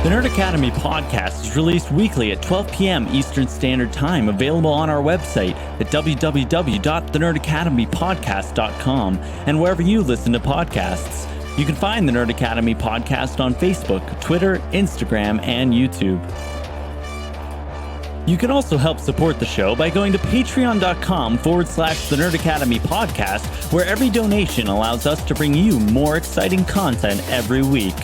The Nerd Academy podcast is released weekly at 12 p.m. Eastern Standard Time, available on our website at www.thenerdacademypodcast.com and wherever you listen to podcasts. You can find the Nerd Academy podcast on Facebook, Twitter, Instagram, and YouTube. You can also help support the show by going to patreon.com/The Nerd Academy podcast, where every donation allows us to bring you more exciting content every week.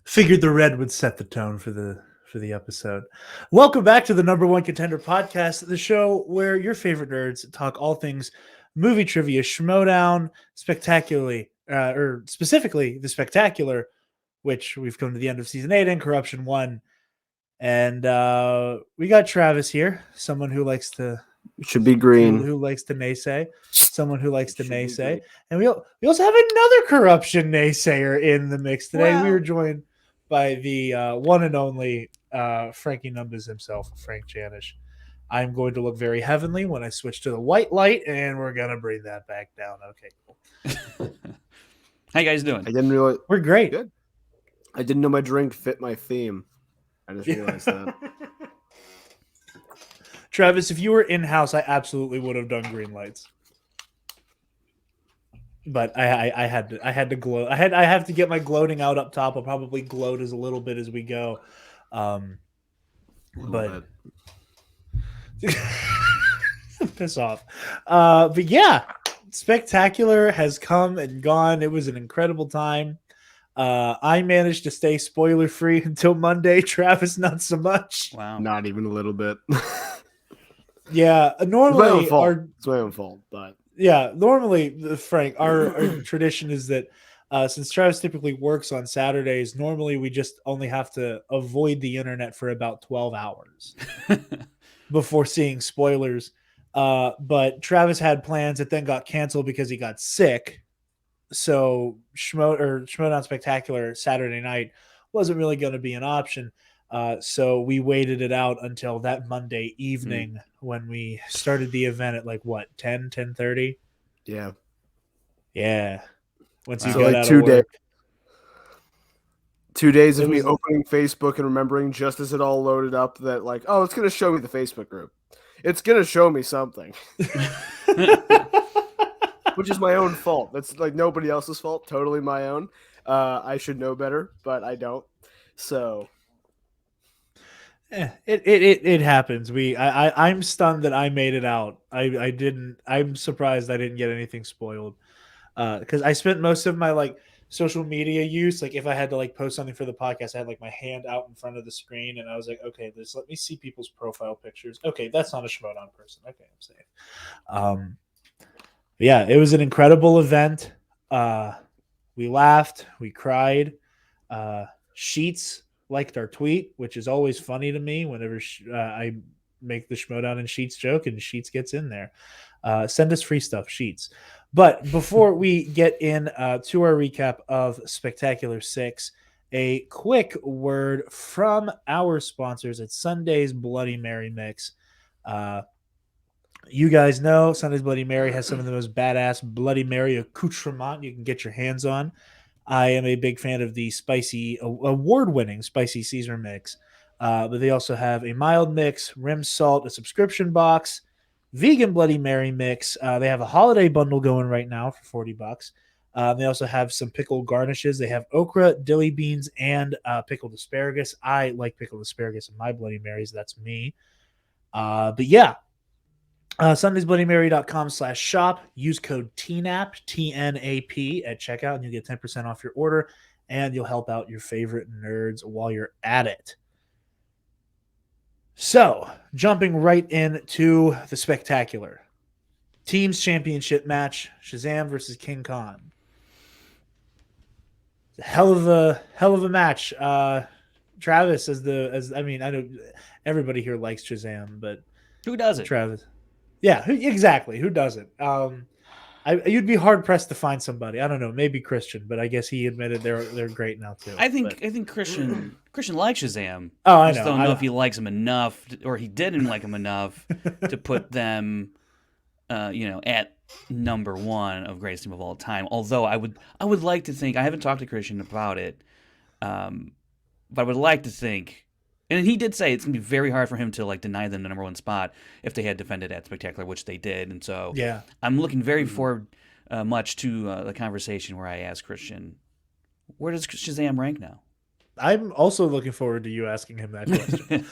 Figured the red would set the tone for the episode. Welcome back to the number one contender podcast, the show where your favorite nerds talk all things movie trivia, Schmoedown Spectacularly, or specifically the Spectacular, which we've come to the end of season 8 and Corruption 1. And we got Travis here, someone who likes to should be green, who likes to naysay, someone who likes to naysay, and we also have another Corruption naysayer in the mix today. Wow. We are joined by the one and only Frankie Numbers himself, Frank Janisch. I'm going to look very heavenly when I switch to the white light, and we're gonna bring that back down. Okay, cool. How you guys doing? I didn't realize we're great. Good. I didn't know my drink fit my theme. I just realized that. Travis, if you were in house, I absolutely would have done green lights. But I had to gloat. I have to get my gloating out up top. I'll probably gloat as a little bit as we go. But piss off. But yeah, Spectacular has come and gone. It was an incredible time. I managed to stay spoiler free until Monday. Travis, not so much. Wow, not even a little bit. Yeah, normally it's my own fault, but. Yeah, normally, Frank, our tradition is that since Travis typically works on Saturdays, normally we just only have to avoid the internet for about 12 hours before seeing spoilers. But Travis had plans that then got canceled because he got sick. So Schmoedown Spectacular Saturday night wasn't really going to be an option. So we waited it out until that Monday evening when we started the event at 10:30. Yeah. Once you got out 2 of work. 2 days of me opening Facebook and remembering just as it all loaded up that it's going to show me the Facebook group. It's going to show me something. Which is my own fault. That's nobody else's fault. Totally my own. I should know better, but I don't. So... It happens. I'm stunned that I made it out. I didn't. I'm surprised I didn't get anything spoiled. Because I spent most of my social media use. If I had to post something for the podcast, I had my hand out in front of the screen, and I was like, okay, let me see people's profile pictures. Okay, that's not a Schmoedown person. Okay, I'm safe. Yeah, it was an incredible event. We laughed, we cried. Sheets liked our tweet, which is always funny to me whenever I make the Schmoedown and Sheets joke and Sheets gets in there. Send us free stuff, Sheets. But before we get in to our recap of Spectacular 6, a quick word from our sponsors at Sunday's Bloody Mary Mix. You guys know Sunday's Bloody Mary has some of the most badass Bloody Mary accoutrement you can get your hands on. I am a big fan of the spicy, award-winning spicy Caesar mix, but they also have a mild mix, rim salt, a subscription box, vegan Bloody Mary mix. They have a holiday bundle going right now for $40. They also have some pickled garnishes. They have okra, dilly beans, and pickled asparagus. I like pickled asparagus in my Bloody Marys. That's me. But yeah. SundaysBloodyMary.com/shop. Use code TNAP, TNAP at checkout, and you get 10% off your order, and you'll help out your favorite nerds while you're at it. So, jumping right into the Spectacular. Teams Championship match, Shazam versus King Kong. Hell of a match. Travis, I know everybody here likes Shazam, but who doesn't? Travis. Yeah, exactly. Who doesn't? You'd be hard pressed to find somebody. I don't know, maybe Christian, but I guess he admitted they're great now too. I think But, I think Christian likes Shazam. oh, I I just know. don't know if he likes him enough, or he didn't like him enough to put them, at number one of greatest team of all time. Although I would like to think I haven't talked to Christian about it, but I would like to think, and he did say it's gonna be very hard for him to like deny them the number one spot if they had defended at Spectacular, which they did, and so Yeah. I'm looking very forward much to the conversation where I ask Christian, where does Shazam rank now? I'm also looking forward to you asking him that question.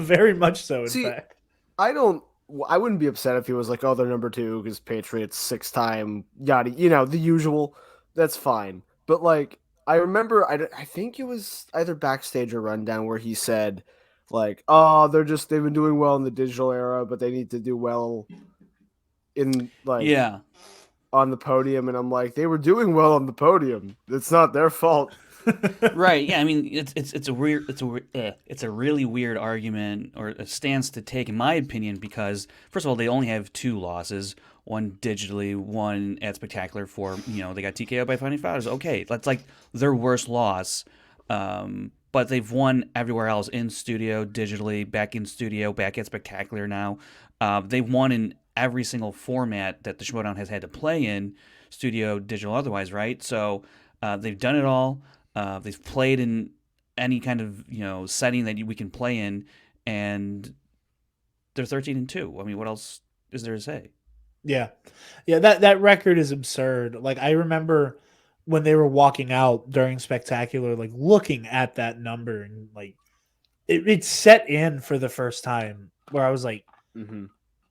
Very much so, in fact. I wouldn't be upset if he was like, oh, they're number two because Patriots 6-time yada, the usual. That's fine. But like, I remember, I think it was either backstage or rundown where he said, like, oh, they've been doing well in the digital era, but they need to do well in like Yeah. on the podium. And I'm like, they were doing well on the podium. It's not their fault. Right. Yeah. I mean, it's a really weird argument or a stance to take, in my opinion, because first of all, they only have 2 losses, one digitally, one at Spectacular for they got TKO by Finding Fathers. Okay, that's like their worst loss. But they've won everywhere else, in studio, digitally, back in studio, back at Spectacular now. They've won in every single format that the Schmoedown has had to play in, studio, digital, otherwise, right? So they've done it all. They've played in any kind of setting that we can play in, and they're 13-2. I mean, what else is there to say? Yeah. That record is absurd. Like, I remember when they were walking out during Spectacular, like looking at that number, and like it set in for the first time where I was like,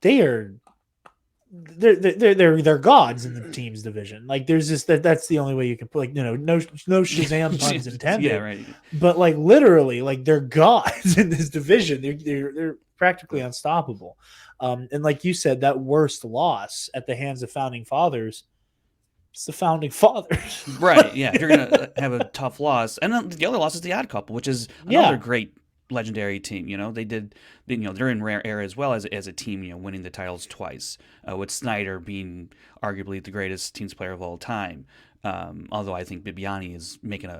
they're gods in the team's division. Like, there's just that's the only way you can put, like, no Shazam puns intended. Yeah, right. But like literally, like, they're gods in this division. They're practically unstoppable. And like you said, that worst loss at the hands of Founding Fathers, it's the Founding Fathers. Right, yeah. If you're going to have a tough loss. And then the other loss is the Odd Couple, which is another great legendary team. They're in rare era as well as a team, winning the titles twice, with Snyder being arguably the greatest teams player of all time. Although I think Bibiani is making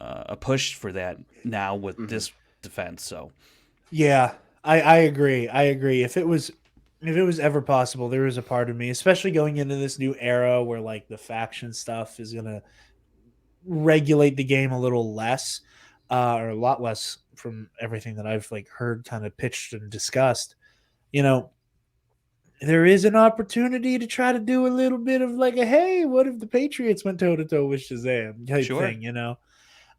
a push for that now with this defense. So yeah, I agree. If it was ever possible, there was a part of me, especially going into this new era where like the faction stuff is gonna regulate the game a little less, or a lot less from everything that I've like heard kind of pitched and discussed. There is an opportunity to try to do a little bit of like a, hey, what if the Patriots went toe to toe with Shazam type thing,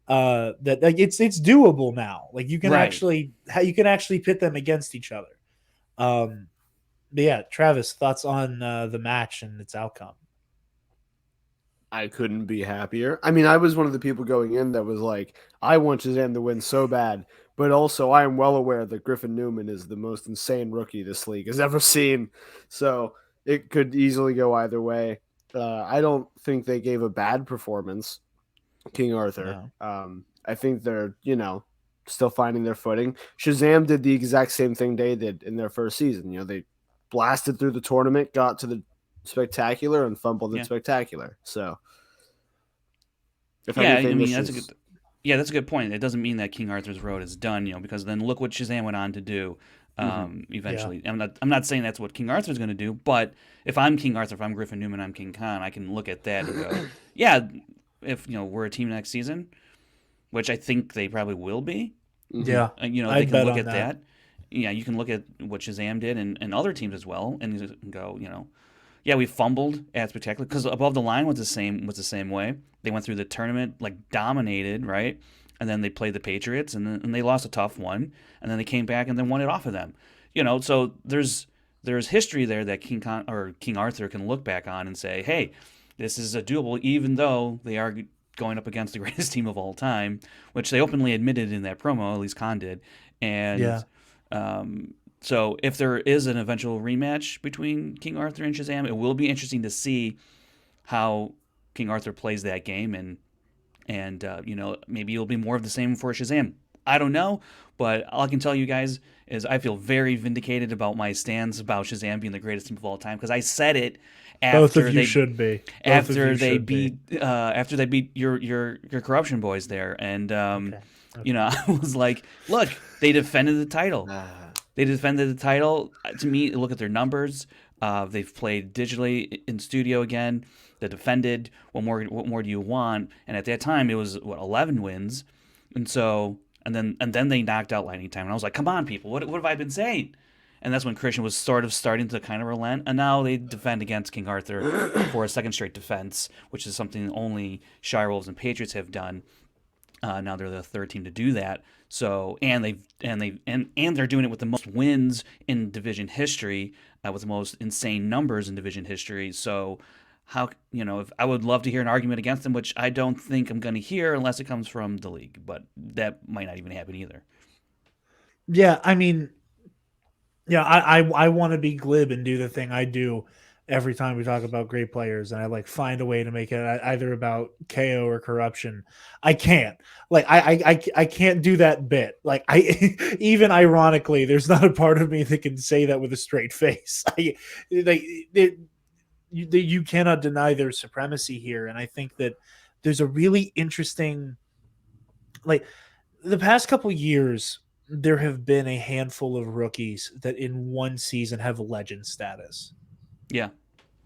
that like it's doable now. Like, you can actually pit them against each other. But yeah, Travis, thoughts on the match and its outcome? I couldn't be happier. I mean, I was one of the people going in that was like, I want Shazam to win so bad, but also I am well aware that Griffin Newman is the most insane rookie this league has ever seen. So it could easily go either way. I don't think they gave a bad performance, King Arthur. No. I think they're, still finding their footing. Shazam did the exact same thing they did in their first season. They blasted through the tournament, got to the Spectacular, and fumbled at Spectacular. So, that's a good point. It doesn't mean that King Arthur's road is done, because then look what Shazam went on to do. Eventually, I'm not saying that's what King Arthur's going to do, but if I'm King Arthur, if I'm Griffin Newman, I'm King Khan, I can look at that and go, yeah, if we're a team next season, which I think they probably will be. Yeah, they can look at that. Yeah, you can look at what Shazam did and other teams as well, and go, yeah, we fumbled at Spectacular because Above the Line was the same way. They went through the tournament, like, dominated, right? And then they played the Patriots, and they lost a tough one, and then they came back and then won it off of them. So there's history there that King Arthur can look back on and say, hey, this is a doable, even though they are going up against the greatest team of all time, which they openly admitted in that promo, at least Khan did. And so if there is an eventual rematch between King Arthur and Shazam, it will be interesting to see how King Arthur plays that game, and maybe it'll be more of the same for Shazam. I don't know, but all I can tell you guys is I feel very vindicated about my stance about Shazam being the greatest team of all time because I said it Both of after you they should be. after they beat your corruption boys there, and Okay. I was like, look, they defended the title. Ah. They defended the title. To me, look at their numbers. They've played digitally in studio again. They defended. What more do you want? And at that time, it was 11 wins, and so and then they knocked out Lightning Time, and I was like, come on, people, what have I been saying? And that's when Christian was sort of starting to kind of relent, and now they defend against King Arthur for a second straight defense, which is something only Shirewolves and Patriots have done. Now they're the third team to do that. So they're doing it with the most wins in division history, with the most insane numbers in division history. So how if I would love to hear an argument against them, which I don't think I'm going to hear unless it comes from the league, but that might not even happen either. Yeah, I mean, yeah, I want to be glib and do the thing I do every time we talk about great players, and I like find a way to make it either about KO or corruption. I can't. Like I can't do that bit. Like I even ironically, there's not a part of me that can say that with a straight face. You cannot deny their supremacy here, and I think that there's a really interesting, like, the past couple years there have been a handful of rookies that in one season have legend status Yeah,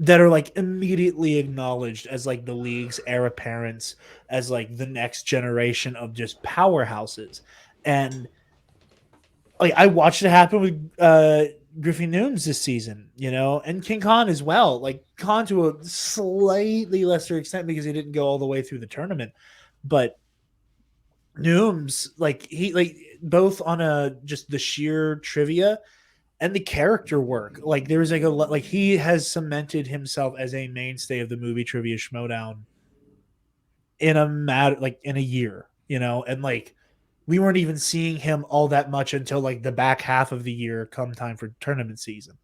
that are like immediately acknowledged as like the league's heir apparents, as like the next generation of just powerhouses. And like I watched it happen with Griffey Nooms this season, and King Khan as well. Like Khan to a slightly lesser extent because he didn't go all the way through the tournament, but Nooms, like he like both on a just the sheer trivia and the character work. Like there's like he has cemented himself as a mainstay of the movie trivia Schmoedown in a year, and like we weren't even seeing him all that much until like the back half of the year come time for tournament season.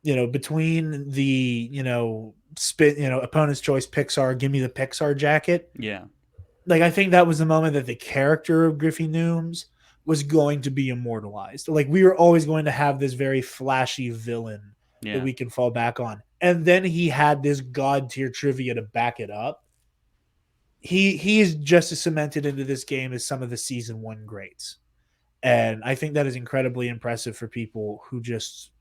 Between the, opponent's choice Pixar, give me the Pixar jacket. yeah, Like I think that was the moment that the character of Griffey Nooms was going to be immortalized. Like we were always going to have this very flashy villain that yeah, we can fall back on. And then he had this god tier trivia to back it up. He is just as cemented into this game as some of the season one greats. And I think that is incredibly impressive for people who just,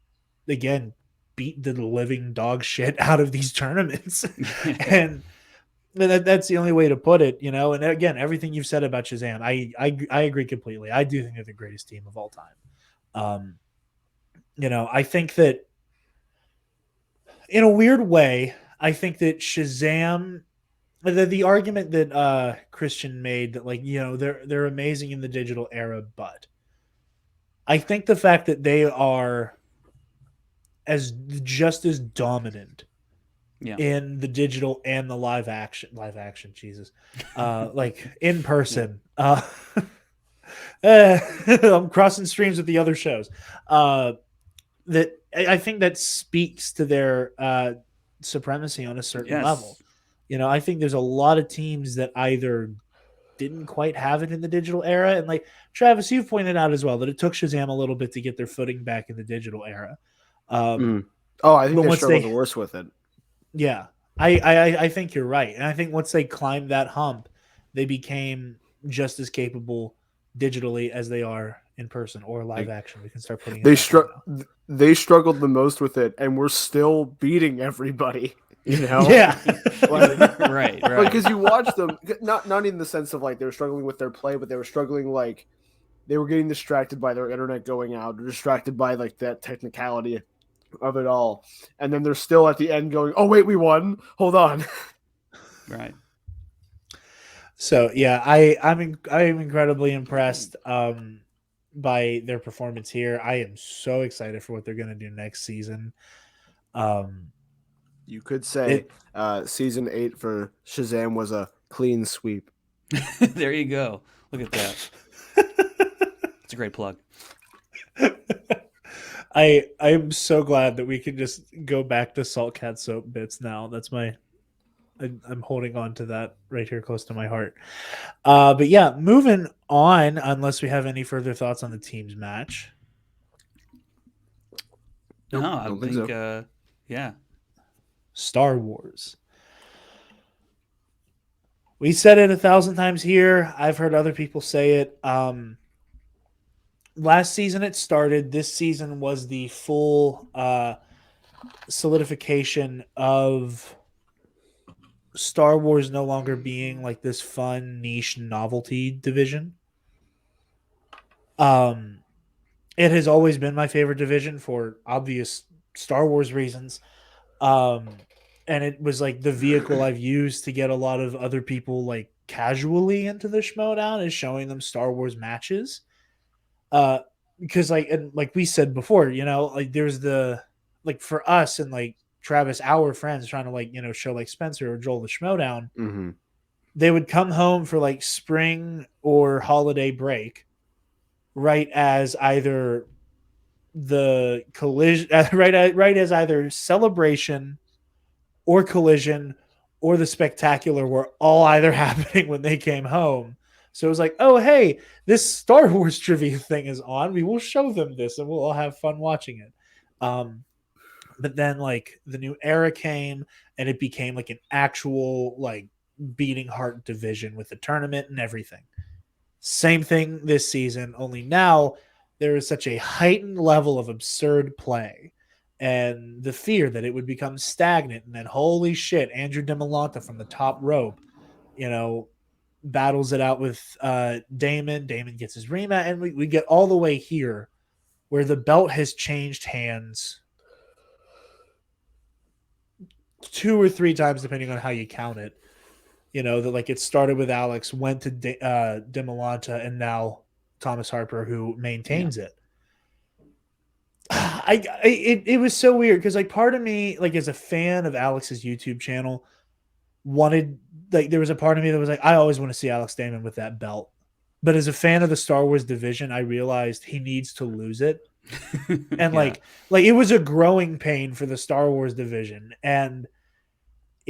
again, beat the living dog shit out of these tournaments. And that's the only way to put it, And again, everything you've said about Shazam, I agree completely. I do think they're the greatest team of all time. I think that in a weird way, I think that Shazam, the argument that Christian made that they're amazing in the digital era, but I think the fact that they are just as dominant yeah. in the digital and the live action, Jesus, like in person. I'm crossing streams with the other shows. That I think that speaks to their supremacy on a certain level. I think there's a lot of teams that either didn't quite have it in the digital era, and like Travis, you've pointed out as well that it took Shazam a little bit to get their footing back in the digital era. Oh, I think they struggled the worst with it. Yeah, I think you're right, and I think once they climbed that hump, they became just as capable digitally as they are in person or live action. We can start putting they struggled the most with it, and we're still beating everybody. Yeah, right. Because you watch them, not in the sense of like they were struggling with their play, but they were struggling like they were getting distracted by their internet going out, or distracted by like that technicality of it all, and then they're still at the end going, "Oh wait, we won! Hold on." Right. So yeah, I'm incredibly impressed by their performance here. I am so excited for what they're going to do next season. You could say season 8 for Shazam was a clean sweep. There you go. Look at that. It's a great plug. I am so glad that we can just go back to Salt Cat Soap bits now. That's my I'm holding on to that right here close to my heart. But yeah, moving on, unless we have any further thoughts on the teams match. Nope, No, I don't think think, so. yeah. Star Wars. We said it 1,000 times here. I've heard other people say it. Last season it started. This season was the full solidification of Star Wars no longer being like this fun niche novelty division. Um, it has always been my favorite division for obvious Star Wars reasons. Um, and it was like the vehicle I've used to get a lot of other people like casually into the Schmoedown is showing them Star Wars matches. Uh, because like and like we said before, like there's the like for us and like Travis, our friends trying to like show like Spencer or Joel the Schmoedown, Mm-hmm. they would come home for like spring or holiday break, right as either the collision, right as either celebration or collision or the spectacular were all either happening when they came home. So it was like, oh hey, this Star Wars trivia thing is on. We will show them this, and we'll all have fun watching it. But then like the new era came, and it became like an actual like beating heart division with the tournament and everything. Same thing this season, only now there is such a heightened level of absurd play and the fear that it would become stagnant. And then, holy shit, Andrew DeMolanta from the top rope, you know, battles it out with Damon. Damon gets his rematch, and we get all the way here where the belt has changed hands 2 or 3 times, depending on how you count it. That like it started with Alex, went to DeMolanta, and now Thomas Harper, who Yeah. maintains it. It was so weird because like part of me, like as a fan of Alex's YouTube channel, wanted like there was a part of me that was like, I always want to see Alex Damon with that belt. But as a fan of the Star Wars division, I realized he needs to lose it. And Yeah. like it was a growing pain for the Star Wars division. And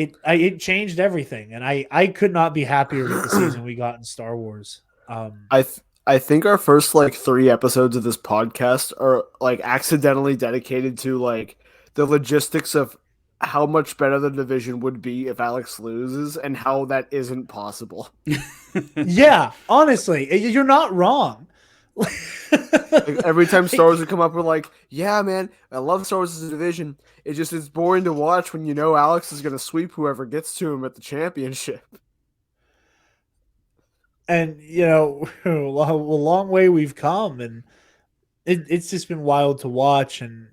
it changed everything. And I could not be happier with the season we got in Star Wars. I think our first like 3 episodes of this podcast are like accidentally dedicated to like the logistics of how much better the division would be if Alex loses and how that isn't possible. Yeah, honestly, you're not wrong. Like every time Star Wars would come up, we're like, "Yeah, man, I love Star Wars as a division. It's boring to watch when you know Alex is gonna sweep whoever gets to him at the championship." And a long way we've come, and it's just been wild to watch. And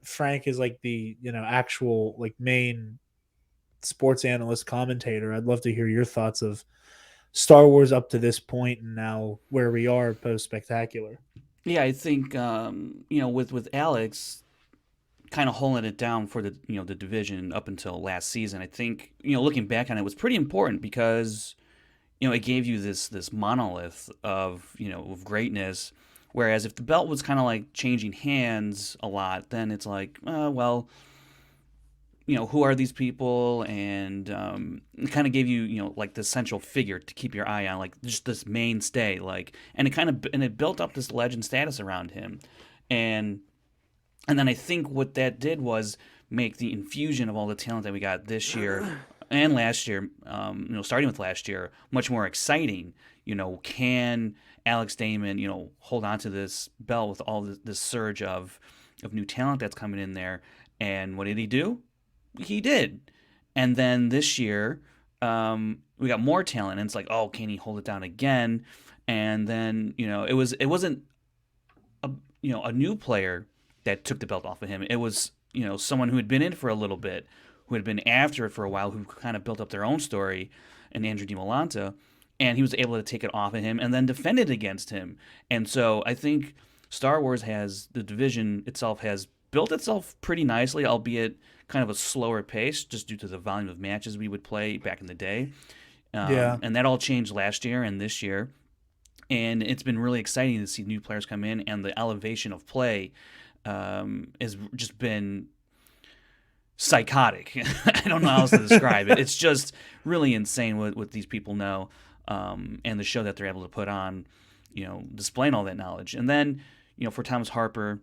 Frank is like the actual like main sports analyst commentator. I'd love to hear your thoughts of Star Wars up to this point and now where we are post spectacular. Yeah, I think with Alex kind of holding it down for the division up until last season. I think looking back on it was pretty important because it gave you this monolith of greatness. Whereas if the belt was kind of like changing hands a lot, then it's like, well, who are these people? And it kind of gave you, like this central figure to keep your eye on, like just this mainstay, like, and it built up this legend status around him, and and then I think what that did was make the infusion of all the talent that we got this year and last year, starting with last year, much more exciting. Can Alex Damon, hold on to this belt with all this surge of new talent that's coming in there? And what did he do? He did. And then this year, we got more talent, and it's like, oh, can he hold it down again? And then it wasn't a a new player that took the belt off of him. It was someone who had been in for a little bit, who had been after it for a while, who kind of built up their own story, and Andrew DiMolanta, and he was able to take it off of him and then defend it against him. And so I think Star Wars the division itself has built itself pretty nicely, albeit kind of a slower pace, just due to the volume of matches we would play back in the day. Yeah. And that all changed last year and this year. And it's been really exciting to see new players come in, and the elevation of play has just been psychotic. I don't know how else to describe it. It's just really insane what these people know, and the show that they're able to put on, displaying all that knowledge. And then, for Thomas Harper,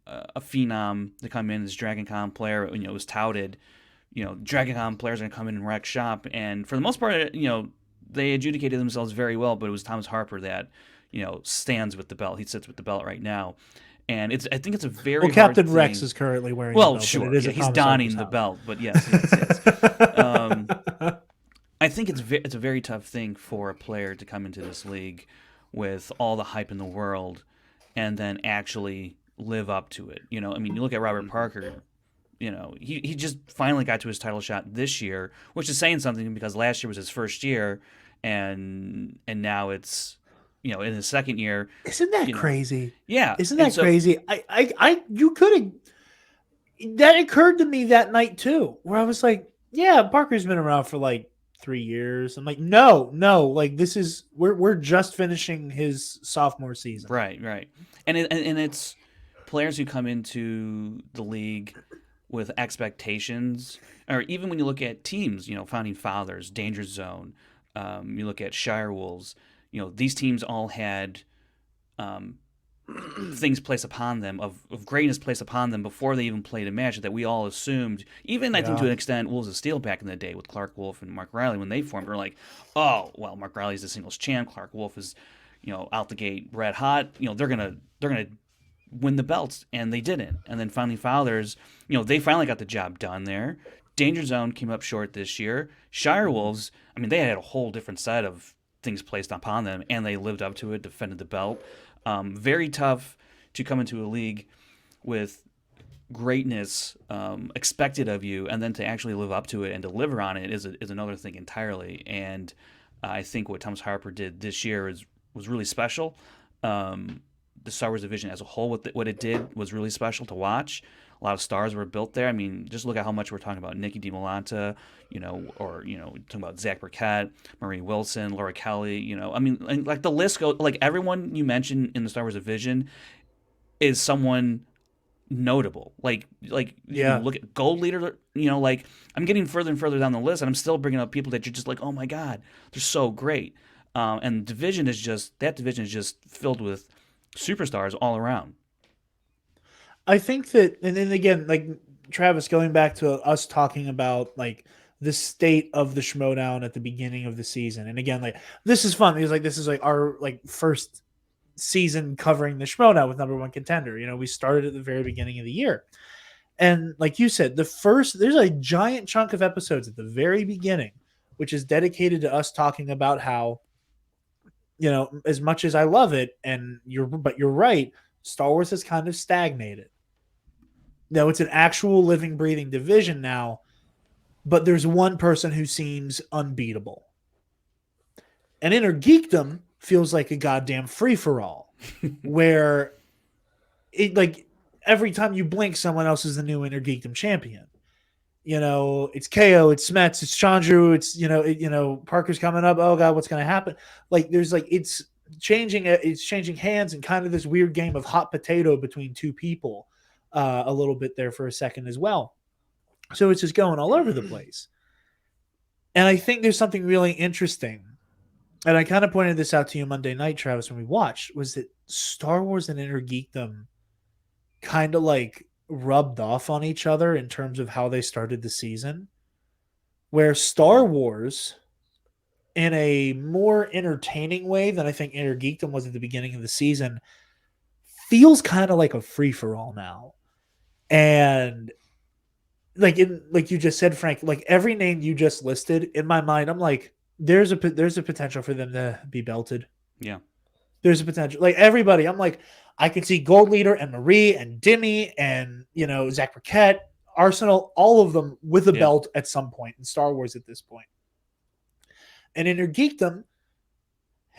a phenom to come in as Dragon Con player, it was touted, Dragon Con players are going to come in and wreck shop. And for the most part, they adjudicated themselves very well, but it was Thomas Harper that, stands with the belt. He sits with the belt right now. And I think it's a very hard Captain thing. Rex is currently wearing the Well, belt. sure, But it is he's donning the belt, but yes. I think it's a very tough thing for a player to come into this league with all the hype in the world and then actually live up to it. You look at Robert Parker. He just finally got to his title shot this year, which is saying something because last year was his first year, and now it's in his second year. Isn't that crazy? Yeah, isn't that crazy? You could have. That occurred to me that night too, where I was like, "Yeah, Parker's been around for like 3 years." I'm like, "No, like this is we're just finishing his sophomore season." Right, and it's players who come into the league with expectations, or even when you look at teams, Founding Fathers, Danger Zone, you look at Shire Wolves, these teams all had things placed upon them, of greatness placed upon them before they even played a match that we all assumed, even I think to an extent, Wolves of Steel back in the day with Clark Wolf and Mark Riley, when they formed, we're like, oh, well, Mark Riley's the singles champ, Clark Wolf is, out the gate red hot, they're gonna win the belts, and they didn't. And then Founding Fathers, they finally got the job done there. Danger Zone came up short this year. Shire Wolves, they had a whole different set of things placed upon them, and they lived up to it, defended the belt. Very tough to come into a league with greatness expected of you, and then to actually live up to it and deliver on it is another thing entirely. And I think what Thomas Harper did this year was really special. The Star Wars division as a whole, what it did was really special to watch. A lot of stars were built there. Just look at how much we're talking about Nikki DiMolanta, or talking about Zach Burkett, Marie Wilson, Laura Kelly. Like the list goes. Like everyone you mentioned in the Star Wars division is someone notable. Like look at Gold Leader. Like I'm getting further and further down the list, and I'm still bringing up people that you're just like, oh my god, they're so great. And that division is just filled with superstars all around. I think that, and then again, like Travis, going back to us talking about like the state of the Schmoedown at the beginning of the season, and again, like this is fun because this is like our first season covering the Schmoedown with number one contender. We started at the very beginning of the year, and like you said, there's a giant chunk of episodes at the very beginning, which is dedicated to us talking about how, as much as I love it, but you're right, Star Wars has kind of stagnated. No, it's an actual living, breathing division now, but there's one person who seems unbeatable. And Inner Geekdom feels like a goddamn free-for-all, where every time you blink, someone else is the new Inner Geekdom champion. It's KO, it's Smets, it's Chandru, it's Parker's coming up. Oh god, what's going to happen? It's changing hands, and kind of this weird game of hot potato between two people, a little bit there for a second as well. So it's just going all over the place. And I think there's something really interesting, and I kind of pointed this out to you Monday night, Travis, when we watched, was that Star Wars and Inner Geekdom kind of rubbed off on each other in terms of how they started the season, where Star Wars, in a more entertaining way than I think Inner Geekdom was at the beginning of the season, feels kind of like a free-for-all now. And like you just said, Frank, like every name you just listed, in my mind, I'm like, there's a potential for them to be belted. Yeah. There's a potential. Like everybody, I'm like, I can see Gold Leader and Marie and Dimmy and, Zach Burkett, Arsenal, all of them with a belt at some point in Star Wars at this point. And Inner Geekdom,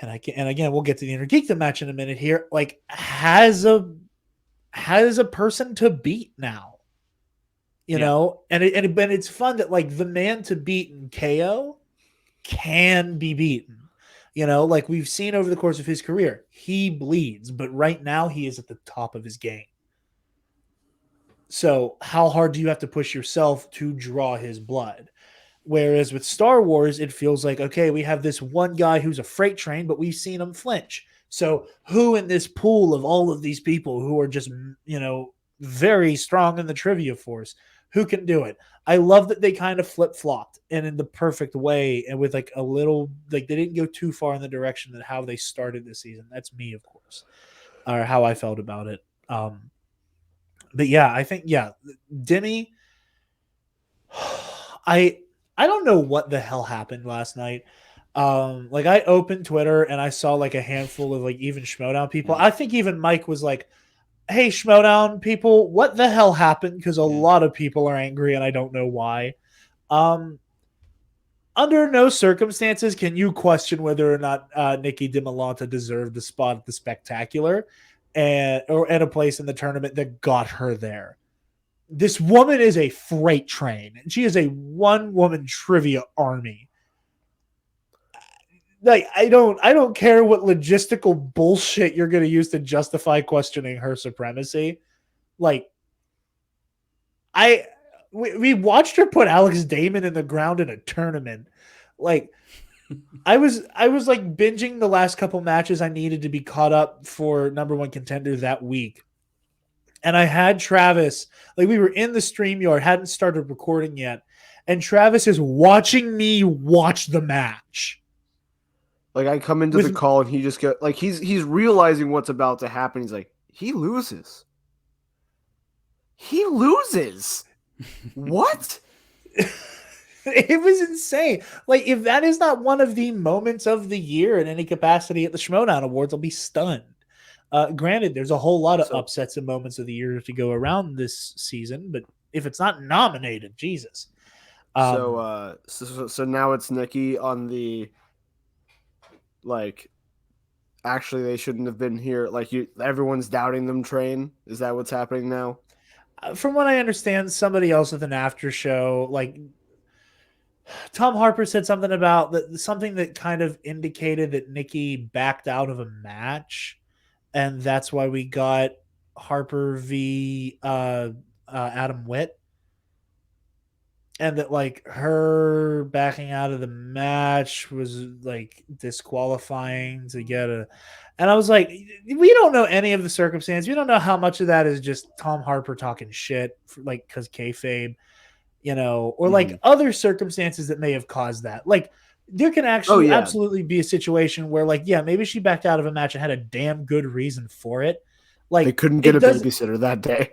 and again, we'll get to the Inner Geekdom match in a minute here, has a person to beat now. And it's fun that the man to beat in KO can be beaten. We've seen over the course of his career, he bleeds, but right now he is at the top of his game. So how hard do you have to push yourself to draw his blood? Whereas with Star Wars, it feels like, okay, we have this one guy who's a freight train, but we've seen him flinch. So who in this pool of all of these people who are just, very strong in the trivia force, who can do it? I love that they kind of flip-flopped and in the perfect way, and with like a little, like they didn't go too far in the direction that how they started the season. That's me, of course, or how I felt about it. But yeah, I think, Demi, I don't know what the hell happened last night. Like I opened Twitter and I saw like a handful of like even Schmoedown people. Yeah. I think even Mike was like, "Hey, Schmoedown people, what the hell happened?" Because a lot of people are angry and I don't know why. Under no circumstances can you question whether or not Nikki DiMolanta deserved the spot at the Spectacular or at a place in the tournament that got her there. This woman is a freight train. She is a one-woman trivia army. Like I don't care what logistical bullshit you're going to use to justify questioning her supremacy. Like we watched her put Alex Damon in the ground in a tournament. Like I was like binging the last couple matches I needed to be caught up for number one contender that week. And I had Travis, like we were in the StreamYard, hadn't started recording yet, and Travis is watching me watch the match. Like I come into the call and he just get like he's realizing what's about to happen. He's like, he loses. He loses. What? It was insane. Like if that is not one of the moments of the year in any capacity at the Schmoedown Awards, I'll be stunned. Granted, there's a whole lot of upsets and moments of the year to go around this season, but if it's not nominated, Jesus. So now it's Nikki on the like. Actually, they shouldn't have been here. Like everyone's doubting them. Train, is that what's happening now? From what I understand, somebody else with an after show, like Tom Harper said something about something that kind of indicated that Nikki backed out of a match. And that's why we got Harper v. Adam Witt. And that like her backing out of the match was like disqualifying to get a. And I was like, we don't know any of the circumstance. We don't know how much of that is just Tom Harper talking shit, like because kayfabe, or like other circumstances that may have caused that. Like there can actually absolutely be a situation where like, yeah, maybe she backed out of a match and had a damn good reason for it. Like they couldn't get a babysitter that day.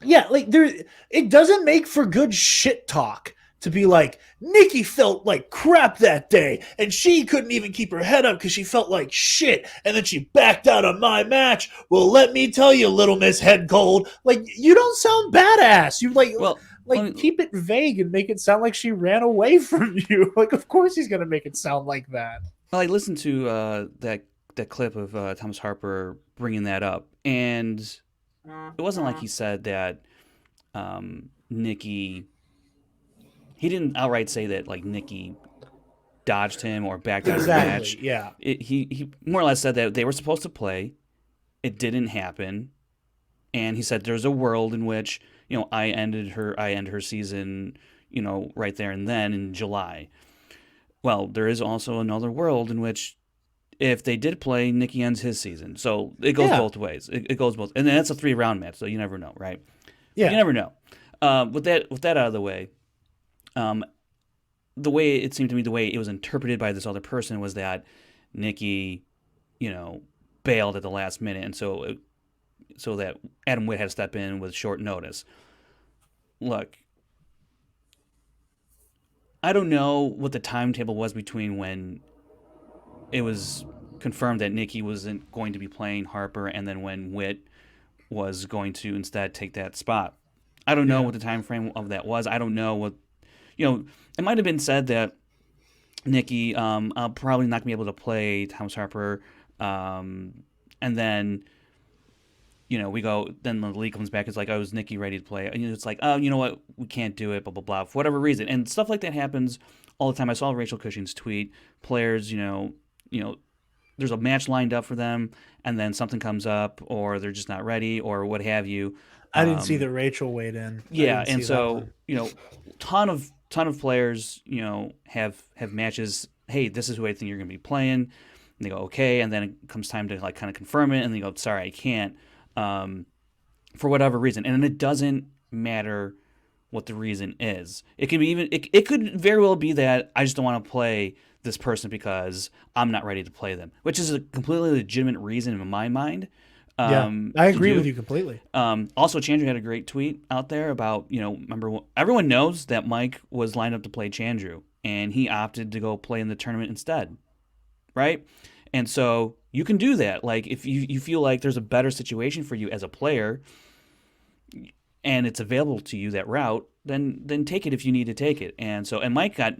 Yeah, like it doesn't make for good shit talk to be like, Nikki felt like crap that day and she couldn't even keep her head up because she felt like shit and then she backed out of my match. Well, let me tell you, Little Miss Head Cold, like you don't sound badass. You keep it vague and make it sound like she ran away from you. Like, of course he's gonna make it sound like that. Well, I listened to that clip of Thomas Harper bringing that up, and it wasn't like he said that Nikki. He didn't outright say that like Nikki dodged him or backed out of the match. Yeah. He more or less said that they were supposed to play. It didn't happen, and he said there's a world in which I end her season right there and then in July. Well, there is also another world in which if they did play, Nikki ends his season. So it goes both ways. It goes both, and then that's a 3-round match, so you never know, right? Yeah, you never know. With that out of the way, the way it seemed to me, the way it was interpreted by this other person was that Nikki, bailed at the last minute, and so that Adam Witt had to step in with short notice. Look, I don't know what the timetable was between when it was confirmed that Nikki wasn't going to be playing Harper and then when Witt was going to instead take that spot. I don't know what the time frame of that was. I don't know what, it might have been said that Nikki, I'll probably not be able to play Thomas Harper, and then, then the league comes back. It's like, oh, is Nikki ready to play? And it's like, oh, you know what? We can't do it, blah, blah, blah, for whatever reason. And stuff like that happens all the time. I saw Rachel Cushing's tweet. Players, there's a match lined up for them, and then something comes up, or they're just not ready, or what have you. I didn't see that Rachel weighed in. I Yeah, didn't and see that so one. ton of players have matches. Hey, this is who I think you're going to be playing. And they go okay, and then it comes time to like kind of confirm it, and they go sorry I can't for whatever reason, and it doesn't matter what the reason is. It can be even it could very well be that I just don't want to play this person because I'm not ready to play them, which is a completely legitimate reason in my mind. Yeah, I To agree with do. you completely. Also, Chandru had a great tweet out there about, remember, everyone knows that Mike was lined up to play Chandru, and he opted to go play in the tournament instead, right? And so you can do that. Like, if you feel like there's a better situation for you as a player and it's available to you, that route, then take it if you need to take it. And Mike got,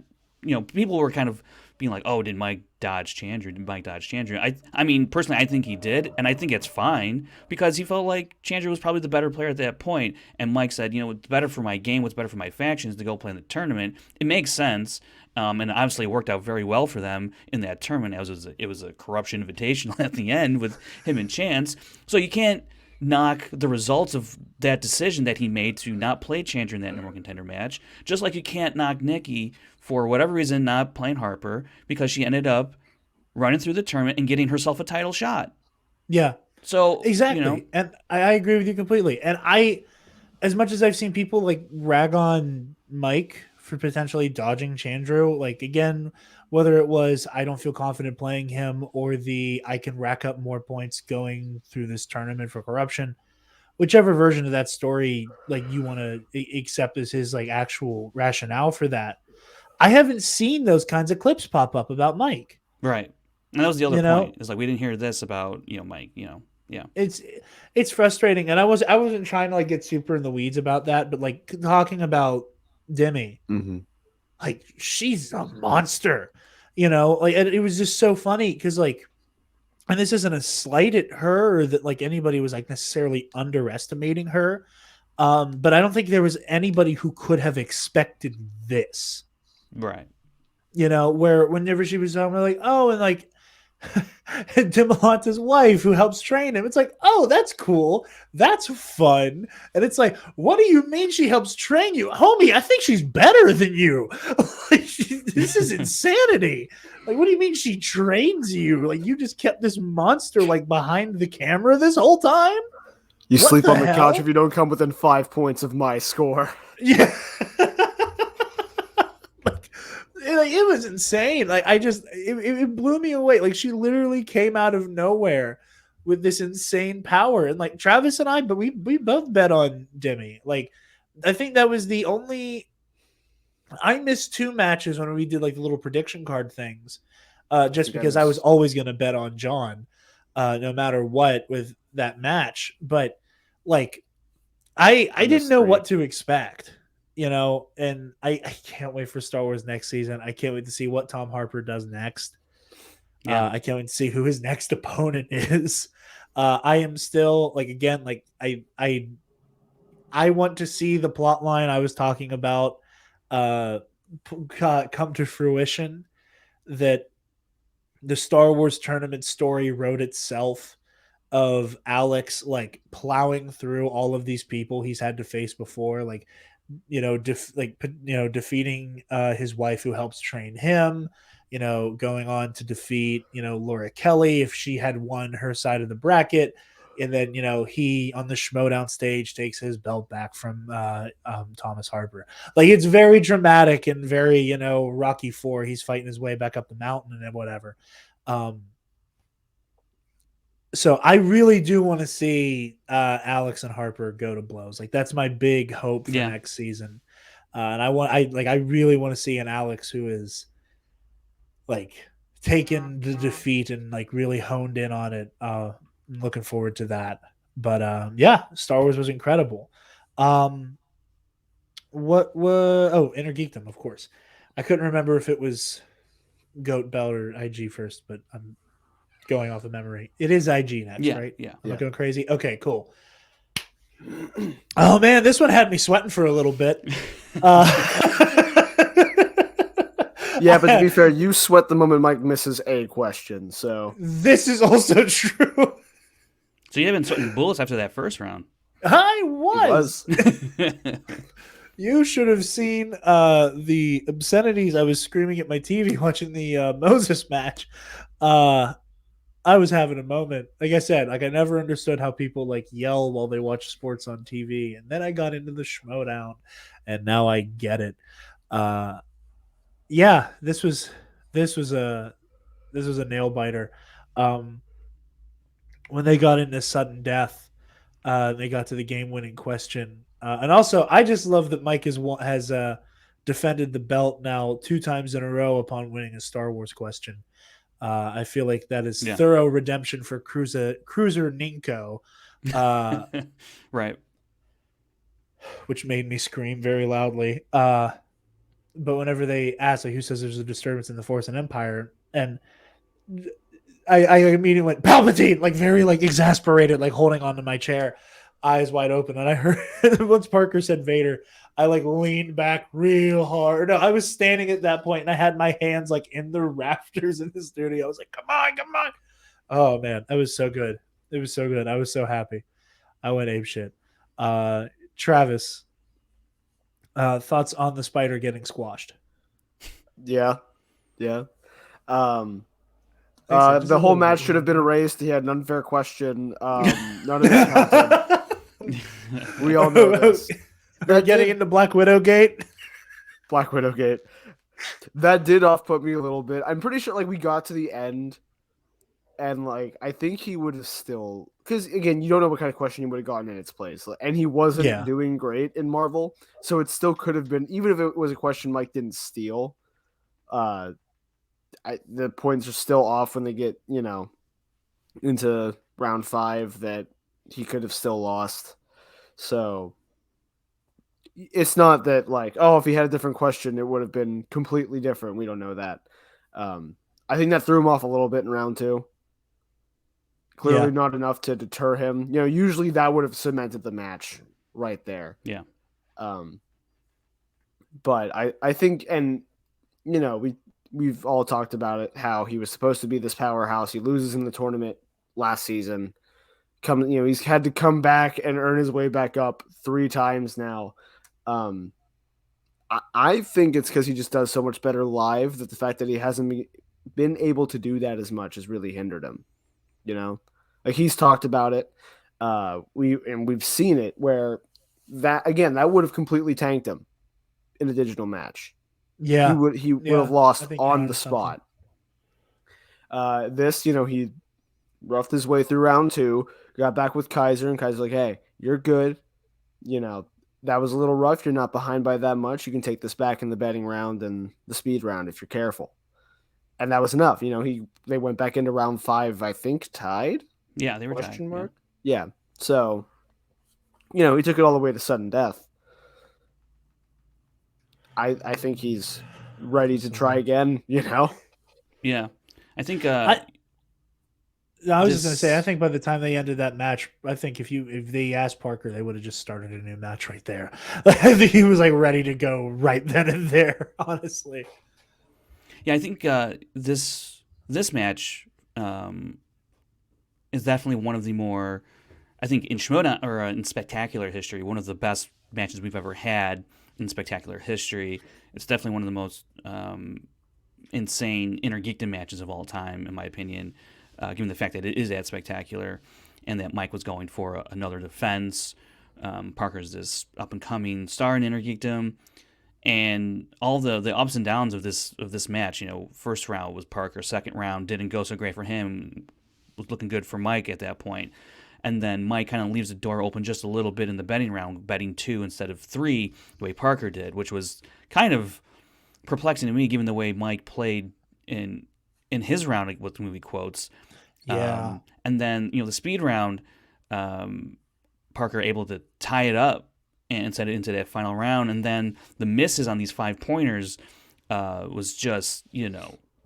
people were kind of being like, oh, did Mike dodge Chandru? Did Mike dodge Chandru? I mean, personally, I think he did, and I think it's fine because he felt like Chandru was probably the better player at that point. And Mike said, what's better for my game, what's better for my factions to go play in the tournament. It makes sense. And obviously it worked out very well for them in that tournament. It was a corruption invitational at the end with him and Chance. So you can't knock the results of that decision that he made to not play Chandru in that number one contender match, just like you can't knock Nikki for whatever reason not playing Harper because she ended up running through the tournament and getting herself a title shot. Yeah, So exactly. And I agree with you completely. And as much as I've seen people like rag on Mike for potentially dodging Chandru, like again, whether it was I don't feel confident playing him or I can rack up more points going through this tournament for corruption, whichever version of that story like you want to accept as his like actual rationale for that, I haven't seen those kinds of clips pop up about Mike. Right. And that was the other point. It's like we didn't hear this about Mike. Yeah. It's frustrating, and I wasn't trying to like get super in the weeds about that, but like talking about Demi, like she's a monster, like and it was just so funny because like, and this isn't a slight at her or that like anybody was like necessarily underestimating her, but I don't think there was anybody who could have expected this, right? Where whenever she was talking like, oh, and like Dimalante's wife who helps train him. It's like, oh, that's cool. That's fun. And it's like, what do you mean she helps train you? Homie, I think she's better than you. Like, this is insanity. Like, what do you mean she trains you? Like, you just kept this monster like behind the camera this whole time? You sleep on the couch if you don't come within 5 points of my score. Yeah. It was insane. Like it blew me away. Like she literally came out of nowhere with this insane power. And like Travis and I, but we both bet on Demi. Like I think that was the only. I missed 2 matches when we did like the little prediction card things, just because I was always going to bet on John, no matter what with that match. But like I didn't know what to expect. And I can't wait for Star Wars next season. I can't wait to see what Tom Harper does next. Yeah. I can't wait to see who his next opponent is. I am still like, again, like I want to see the plot line I was talking about come to fruition, that the Star Wars tournament story wrote itself, of Alex like plowing through all of these people he's had to face before, like defeating his wife who helps train him, going on to defeat Laura Kelly if she had won her side of the bracket, and then he on the Schmoedown stage takes his belt back from Thomas Harper. Like it's very dramatic and very Rocky IV. He's fighting his way back up the mountain and whatever. So I really do want to see Alex and Harper go to blows. Like that's my big hope for next season. And I really want to see an Alex who is like taken the defeat and like really honed in on it. I'm looking forward to that. But Star Wars was incredible. Inner Geekdom, of course. I couldn't remember if it was Goat Belt or IG first, but I'm going off of memory. It is IG next, right? Yeah. I'm not going crazy. Okay, cool. Oh man, this one had me sweating for a little bit. Yeah, but to be fair, you sweat the moment Mike misses a question. So this is also true. So you have been sweating bullets after that first round. I He was. was. You should have seen the obscenities I was screaming at my TV watching the Moses match. Uh, I was having a moment. Like I said, like I never understood how people like yell while they watch sports on TV, and then I got into the Schmoedown, and now I get it. Uh, yeah, this was a this was a nail biter. Um, when they got into sudden death, they got to the game winning question, and also I just love that Mike has defended the belt now 2 times in a row upon winning a Star Wars question. I feel like that is Yeah. thorough redemption for Cruiser Ninko, uh, Right. which made me scream very loudly. But whenever they ask, like, who says there's a disturbance in the Force and Empire, and I immediately went Palpatine, like very like exasperated, like holding onto my chair, eyes wide open. And I heard once Parker said Vader, I like leaned back real hard. No, I was standing at that point and I had my hands like in the rafters in the studio. I was like, come on, come on. Oh man, that was so good. It was so good. I was so happy. I went ape shit. Travis, thoughts on the spider getting squashed? Yeah. Yeah. Um, Thanks, just the a whole little match bit. should have been erased. He had an unfair question. None of it counted. We all know this. We're getting into Black Widow Gate. Black Widow Gate. That did off put me a little bit. I'm pretty sure like we got to the end and like I think he would have still because again, you don't know what kind of question he would have gotten in its place. And he wasn't doing great in Marvel. So it still could have been, even if it was a question Mike didn't steal, the points are still off when they get, into round 5 that he could have still lost. So it's not that like, oh, if he had a different question, it would have been completely different. We don't know that. I think that threw him off a little bit in round 2. Clearly not enough to deter him. Usually that would have cemented the match right there. Yeah. But I think, and we've all talked about it, how he was supposed to be this powerhouse. He loses in the tournament last season. He's had to come back and earn his way back up 3 times now. I think it's because he just does so much better live that the fact that he hasn't been able to do that as much has really hindered him. Like he's talked about it. We've seen it where that would have completely tanked him in a digital match. Yeah, he would have lost on the spot. He roughed his way through round 2, got back with Kaiser, and Kaiser's like, hey, you're good. That was a little rough. You're not behind by that much. You can take this back in the betting round and the speed round if you're careful. And that was enough. They went back into round 5, I think, tied. Yeah, they were Question tied. mark? Yeah. So, he took it all the way to sudden death. I think he's ready to try again, Yeah. I think I was just gonna say, I think by the time they ended that match, I think if they asked Parker, they would have just started a new match right there. I think he was like ready to go right then and there. Honestly, yeah, I think this match is definitely one of the more, I think in Schmoedown or in Spectacular history, one of the best matches we've ever had in Spectacular history. It's definitely one of the most insane Inner Geekdom matches of all time, in my opinion. Given the fact that it is at Spectacular and that Mike was going for another defense. Parker's this up-and-coming star in Inner Geekdom. And all the ups and downs of this match, first round was Parker, second round didn't go so great for him, was looking good for Mike at that point. And then Mike kind of leaves the door open just a little bit in the betting round, betting 2 instead of 3, the way Parker did, which was kind of perplexing to me given the way Mike played in his round with movie quotes. yeah. And then, the speed round, Parker able to tie it up and set it into that final round. And then the misses on these 5-pointers was just,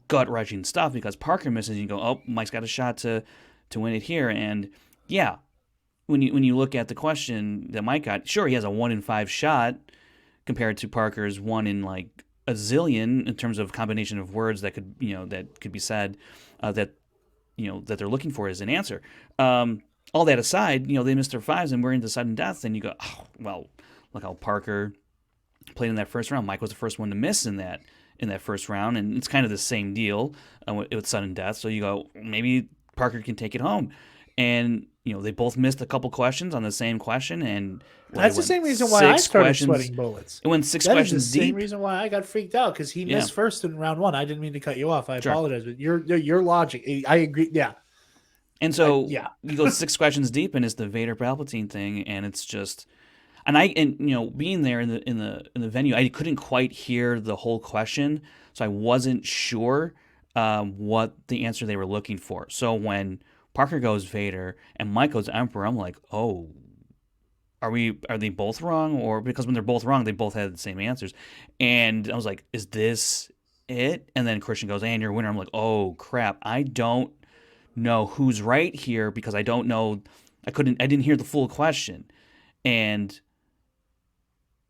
gut-wrenching stuff because Parker misses and you go, oh, Mike's got a shot to win it here. And yeah, when you look at the question that Mike got, sure, he has a 1 in 5 shot compared to Parker's 1 in like a zillion in terms of combination of words that could be said that they're looking for as an answer. all that aside, they missed their fives and we're into sudden death, and you go, oh, well, look how Parker played in that first round. Mike was the first one to miss in that first round, and it's kind of the same deal with sudden death. So you go, maybe Parker can take it home, and they both missed a couple questions on the same question, and that's the same reason why I started sweating bullets. It went six questions deep. That's the same reason why I got freaked out, because he missed first in round one. I didn't mean to cut you off. I apologize, but your logic, I agree. Yeah. And so you go 6 questions deep, and it's the Vader Palpatine thing, and it's just, being there in the venue, I couldn't quite hear the whole question, so I wasn't sure what the answer they were looking for. So when Parker goes Vader and Mike goes Emperor, I'm like, oh, are they both wrong? Or because when they're both wrong, they both had the same answers, and I was like, is this it? And then Christian goes, and you're a winner. I'm like, oh crap, I don't know who's right here, because I don't know. I didn't hear the full question, and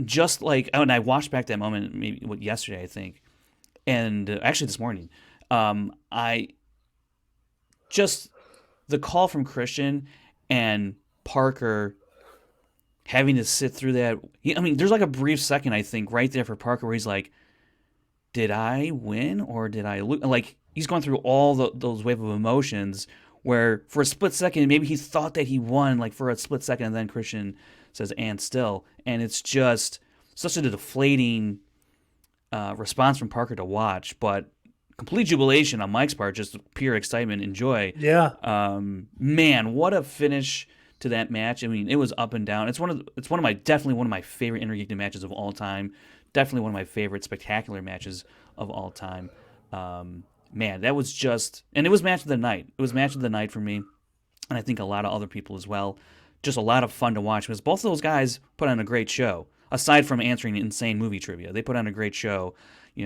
just like, and I watched back that moment maybe yesterday, I think, and actually this morning, I just, the call from Christian and Parker having to sit through that. There's like a brief second, I think, right there for Parker where he's like, did I win or did I lose? Like, he's going through all those wave of emotions where for a split second, maybe he thought that he won, like for a split second, and then Christian says, and still. And it's just such a deflating response from Parker to watch, but complete jubilation on Mike's part, just pure excitement and joy. Yeah. Man, what a finish to that match. It was up and down. It's definitely one of my favorite Intergeekdom matches of all time. Definitely one of my favorite spectacular matches of all time. Man, that was just, and it was match of the night. It was match of the night for me, and I think a lot of other people as well. Just a lot of fun to watch, because both of those guys put on a great show. Aside from answering insane movie trivia, they put on a great show,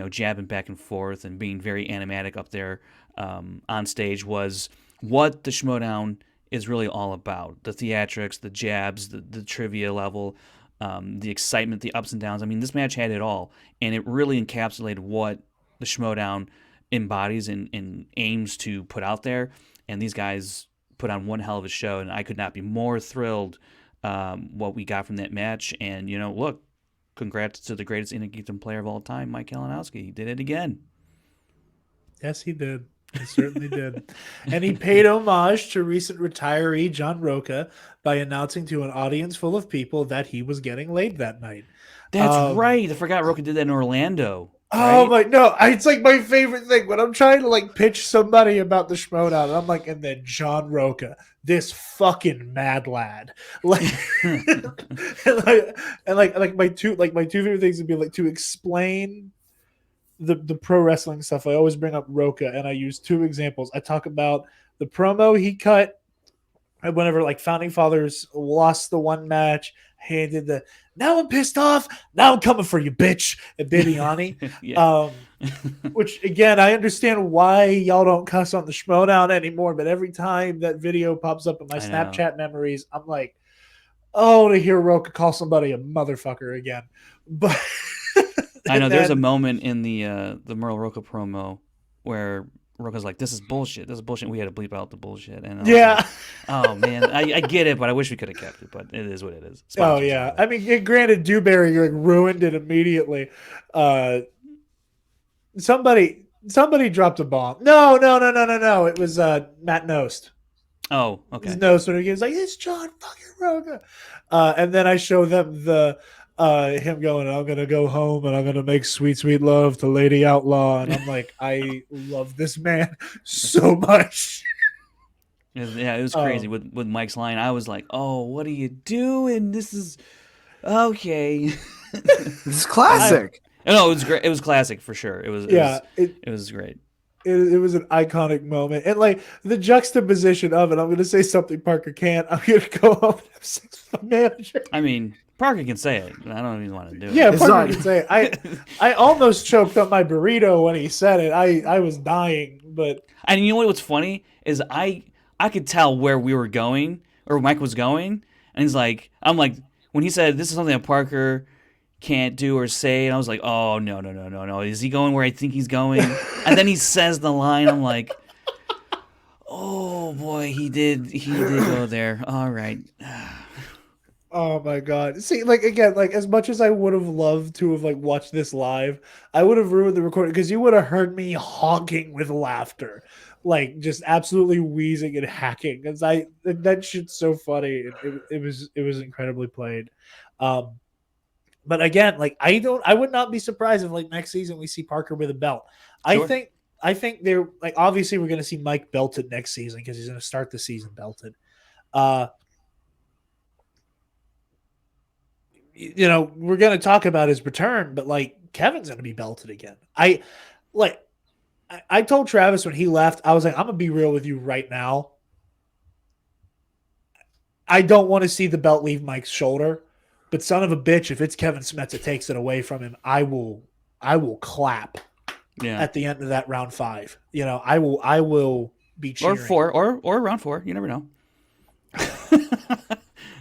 jabbing back and forth and being very animatic up there on stage was what the Schmoedown is really all about. The theatrics, the jabs, the trivia level, the excitement, the ups and downs. This match had it all, and it really encapsulated what the Schmoedown embodies and aims to put out there. And these guys put on one hell of a show, and I could not be more thrilled what we got from that match. And, look, congrats to the greatest Intergeekdom player of all time, Mike Kalinowski. He did it again. Yes, he did. He certainly did. And he paid homage to recent retiree John Roca by announcing to an audience full of people that he was getting laid that night. That's right. I forgot Roca did that in Orlando. Oh my, no, it's like my favorite thing when I'm trying to like pitch somebody about the Schmoedown, and I'm like, and then John Roca, this fucking mad lad, like, and my two favorite things would be like to explain the pro wrestling stuff. I always bring up Roca, and I use 2 examples. I talk about the promo he cut whenever like Founding Fathers lost the one match. He did the, now I'm pissed off, now I'm coming for you, bitch, at Bibiani. Which, again, I understand why y'all don't cuss on the Schmoedown anymore, but every time that video pops up in my Snapchat memories, I'm like, oh, to hear Roca call somebody a motherfucker again. But I know there's a moment in the Morrow Roca promo where Roca's like, this is bullshit. We had to bleep out the bullshit. And like, oh man, I get it, but I wish we could have kept it. But it is what it is. Sponsors, yeah. Granted, Dewberry like ruined it immediately. Somebody dropped a bomb. No. It was Matt Nost. Oh, okay. Nost when he was like, it's John fucking Roca. And then I show them the him going, I'm gonna go home and I'm gonna make sweet, sweet love to Lady Outlaw, and I'm like, I love this man so much. Yeah, it was crazy with Mike's line. I was like, oh, what are you doing? This is okay. This is classic. No, it was great. It was classic for sure. It was great. It was an iconic moment, and like the juxtaposition of it. I'm gonna say something Parker can't. I'm gonna go home and have sex with my manager. Parker can say it. I don't even want to do it. Yeah, Parker can say it. I almost choked on my burrito when he said it. I was dying, but and you know what's funny is I could tell where we were going or Mike was going, and he's like, I'm like, when he said this is something that Parker can't do or say, and I was like, oh no, is he going where I think he's going? And then he says the line, I'm like, oh Oh boy, he did go there. All right. Oh my god. See, like again, like as much as I would have loved to have like watched this live, I would have ruined the recording because you would have heard me honking with laughter. Like just absolutely wheezing and hacking. Because that shit's so funny. It was incredibly played. But again, like I would not be surprised if like next season we see Parker with a belt. Sure. I think they're like obviously we're gonna see Mike belted next season because he's gonna start the season belted. We're going to talk about his return, but like Kevin's going to be belted again. I told Travis when he left, I was like, I'm going to be real with you right now. I don't want to see the belt leave Mike's shoulder, but son of a bitch, if it's Kevin Smets that takes it away from him, I will clap at the end of that round 5. I will be cheering. Or 4 or round 4. You never know.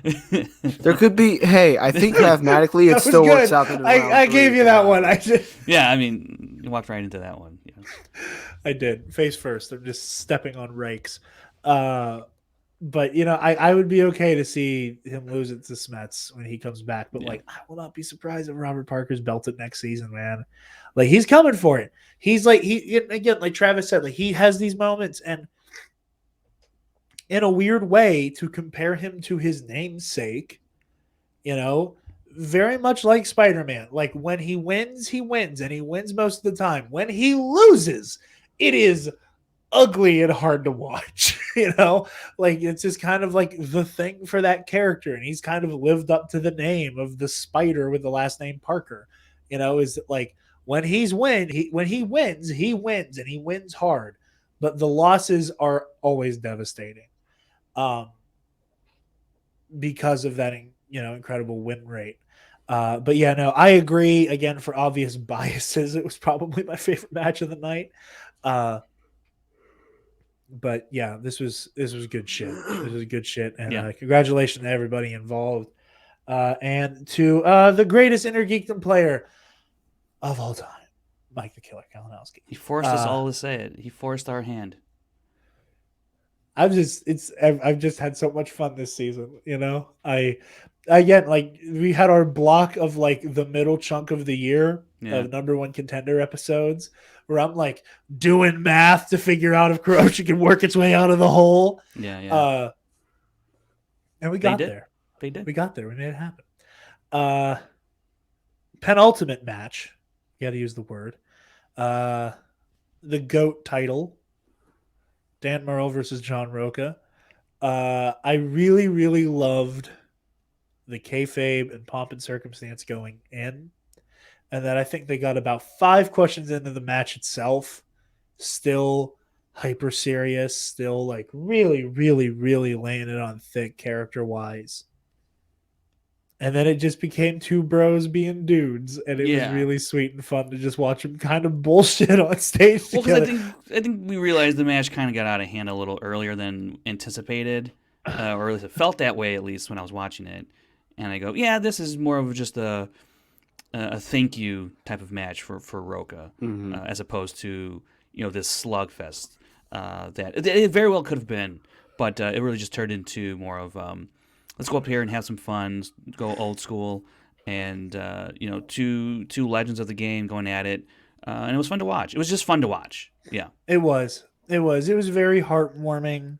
There could be. Hey, I think mathematically it still good. works out. I gave you that one. Yeah, I mean, you walked right into that one. Yeah. I did face first. I'm just stepping on rakes. But I would be okay to see him lose it to Smets when he comes back. But like, I will not be surprised if Robert Parker's belted next season, man. Like he's coming for it. He's like again, like Travis said, like he has these moments and. In a weird way, to compare him to his namesake, very much like Spider-Man. Like when he wins, and he wins most of the time. When he loses, it is ugly and hard to watch. Like it's just kind of like the thing for that character, and he's kind of lived up to the name of the spider with the last name Parker. Is like when he wins, and he wins hard, but the losses are always devastating. Because of that, incredible win rate. But yeah, no, I agree. Again, for obvious biases, it was probably my favorite match of the night. But yeah, this was good shit. This was good shit, and congratulations to everybody involved, and to the greatest Intergeekdom player of all time, Mike the Killer Kalinowski. He forced us all to say it. He forced our hand. I've just had so much fun this season. Again, like we had our block of like the middle chunk of the year of number 1 contender episodes where I'm like doing math to figure out if Kuroshi can work its way out of the hole. Yeah. And we got there. They did. We got there. We made it happen. Penultimate match. You got to use the word. The GOAT title. Dan Morrow versus John Roca. I really, really loved the kayfabe and pomp and circumstance going in. And then I think they got about 5 questions into the match itself. Still hyper serious. Still like really, really, really laying it on thick character-wise. And then it just became 2 bros being dudes, and it was really sweet and fun to just watch them kind of bullshit on stage together. Well, I think we realized the match kind of got out of hand a little earlier than anticipated, or at least it felt that way, at least when I was watching it. And I go, yeah, this is more of just a thank you type of match for Roca, as opposed to this slugfest that it very well could have been, but it really just turned into more of. Let's go up here and have some fun, go old school, and two legends of the game going at it, and it was fun to watch. It was just fun to watch. Yeah, it was very heartwarming.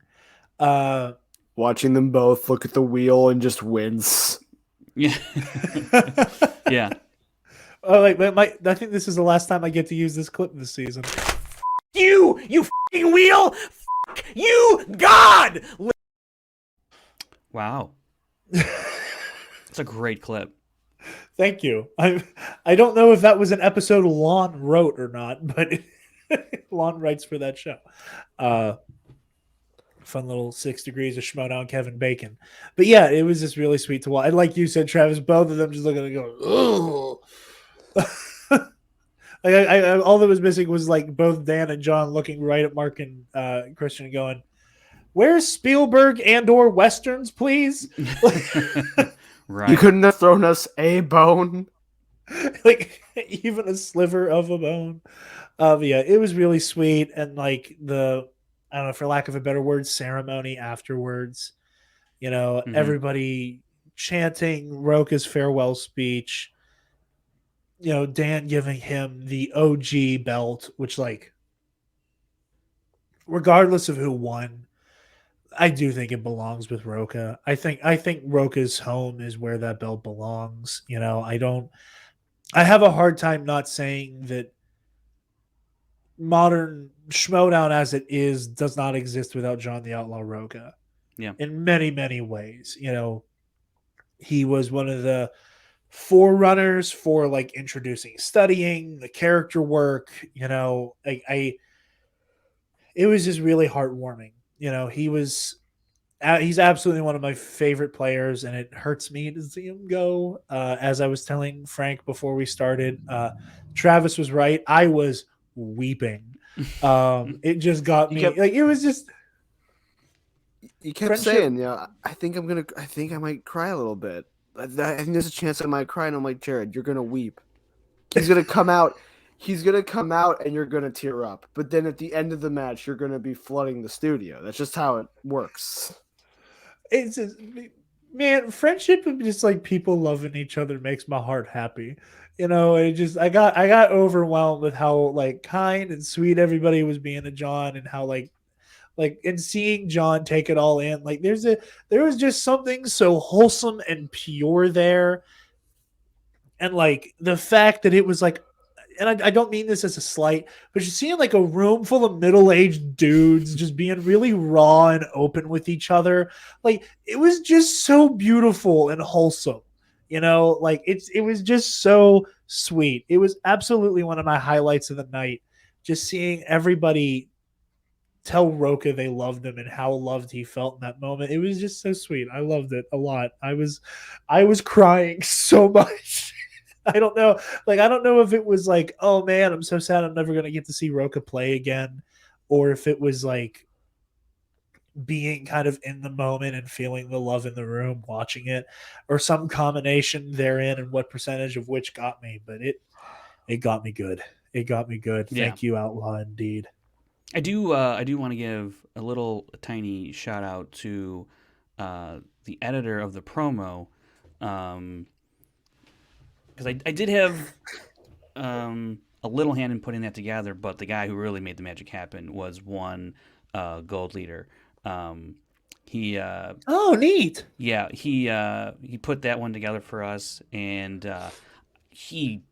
Watching them both look at the wheel and just wince. Yeah, yeah. Oh, I think this is the last time I get to use this clip this season. You f***ing wheel, f*** you, God. Wow. It's a great clip. Thank you. I don't know if that was an episode Lon wrote or not, but Lon writes for that show. Fun little 6 degrees of Schmoedown Kevin Bacon. But yeah, it was just really sweet to watch. And like you said, Travis, both of them just looking and going, ugh. All that was missing was like both Dan and John looking right at Mark and Christian and going, where's Spielberg and/or Westerns, please? Right. You couldn't have thrown us a bone. Like, even a sliver of a bone. Yeah, it was really sweet. And like the I don't know, for lack of a better word, ceremony afterwards. Hmm. Everybody chanting Roca's farewell speech. Dan giving him the OG belt, which, like, regardless of who won, I do think it belongs with Roca. I think Roca's home is where that belt belongs. I have a hard time not saying that modern Schmoedown as it is does not exist without John the Outlaw Roca Yeah. in many, many ways. He was one of the forerunners for like introducing studying, the character work. It was just really heartwarming. He's absolutely one of my favorite players, and it hurts me to see him go. As I was telling Frank before we started, Travis was right. I was weeping. It just got You me. kept Like, it was just you kept friendship. saying, I think I might cry a little bit. I think there's a chance I might cry, and I'm like, Jarod, you're gonna weep. He's gonna come out. He's gonna come out, and you're gonna tear up. But then at the end of the match, you're gonna be flooding the studio. That's just how it works. It's just, man, friendship and just like people loving each other makes my heart happy. I got overwhelmed with how like kind and sweet everybody was being to John, and how and seeing John take it all in. Like, there was just something so wholesome and pure there. And like the fact that it was like, and I don't mean this as a slight, but you're seeing like a room full of middle-aged dudes just being really raw and open with each other. Like, it was just so beautiful and wholesome. Like, it was just so sweet. It was absolutely one of my highlights of the night. Just seeing everybody tell Roca they loved him and how loved he felt in that moment. It was just so sweet. I loved it a lot. I was crying so much. I don't know. Like, I don't know if it was like, oh man, I'm so sad I'm never gonna get to see Roca play again, or if it was like being kind of in the moment and feeling the love in the room watching it, or some combination therein, and what percentage of which got me. But it got me good. It got me good. Yeah. Thank you, Outlaw, indeed. I do want to give a tiny shout out to the editor of the promo, because I did have a little hand in putting that together, but the guy who really made the magic happen was one Gold Leader. Um, he Oh, neat. Yeah, he put that one together for us, and he